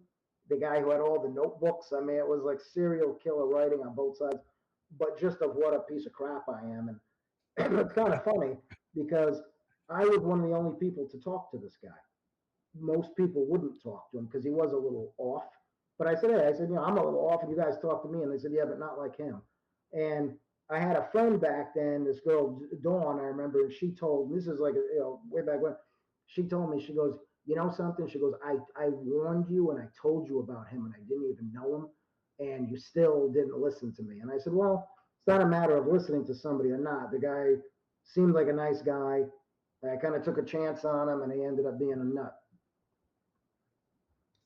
the guy who had all the notebooks. I mean, it was like serial killer writing on both sides, but just of what a piece of crap I am. And it's kind of funny because I was one of the only people to talk to this guy. Most people wouldn't talk to him because he was a little off. But I said, hey, I'm a little off, and you guys talk to me. And they said, yeah, but not like him. And I had a friend back then, this girl, Dawn, I remember, and she told, this is like, way back when, she told me, she goes, you know something? She goes, I warned you and I told you about him and I didn't even know him and you still didn't listen to me. And I said, well, it's not a matter of listening to somebody or not. The guy seemed like a nice guy. I kind of took a chance on him and he ended up being a nut.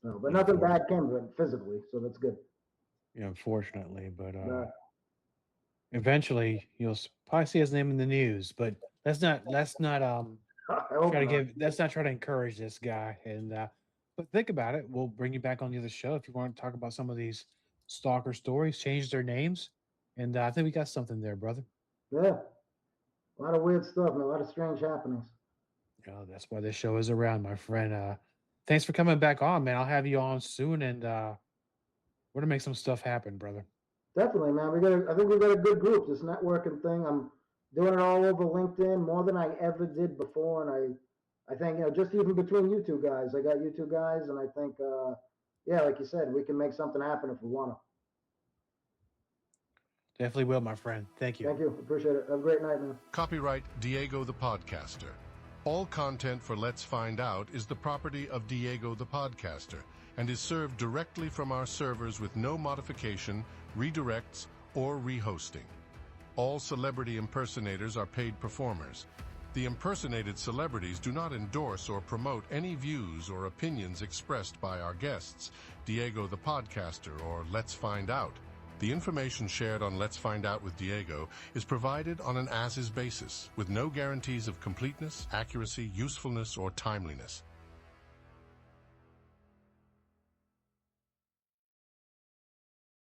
So, but nothing bad came of it physically, so that's good. Yeah, unfortunately, but eventually you'll probably see his name in the news. But let's not try to encourage this guy. And but think about it. We'll bring you back on the other show if you want to talk about some of these stalker stories, change their names, and I think we got something there, brother. Yeah, a lot of weird stuff, man. A lot of strange happenings. Yeah, that's why this show is around, my friend. Thanks for coming back on, man. I'll have you on soon, and we're gonna make some stuff happen, brother. Definitely, man. I think we got a good group. This networking thing. I'm doing it all over LinkedIn more than I ever did before, and I think just even between you two guys, I got you two guys, and I think yeah, like you said, we can make something happen if we want to. Definitely will, my friend. Thank you. Thank you. Appreciate it. Have a great night, man. Copyright Diego the Podcaster. All content for Let's Find Out is the property of Diego the Podcaster and is served directly from our servers with no modification, redirects, or rehosting. All celebrity impersonators are paid performers. The impersonated celebrities do not endorse or promote any views or opinions expressed by our guests, Diego the Podcaster, or Let's Find Out. The information shared on Let's Find Out with Diego is provided on an as-is basis, with no guarantees of completeness, accuracy, usefulness, or timeliness.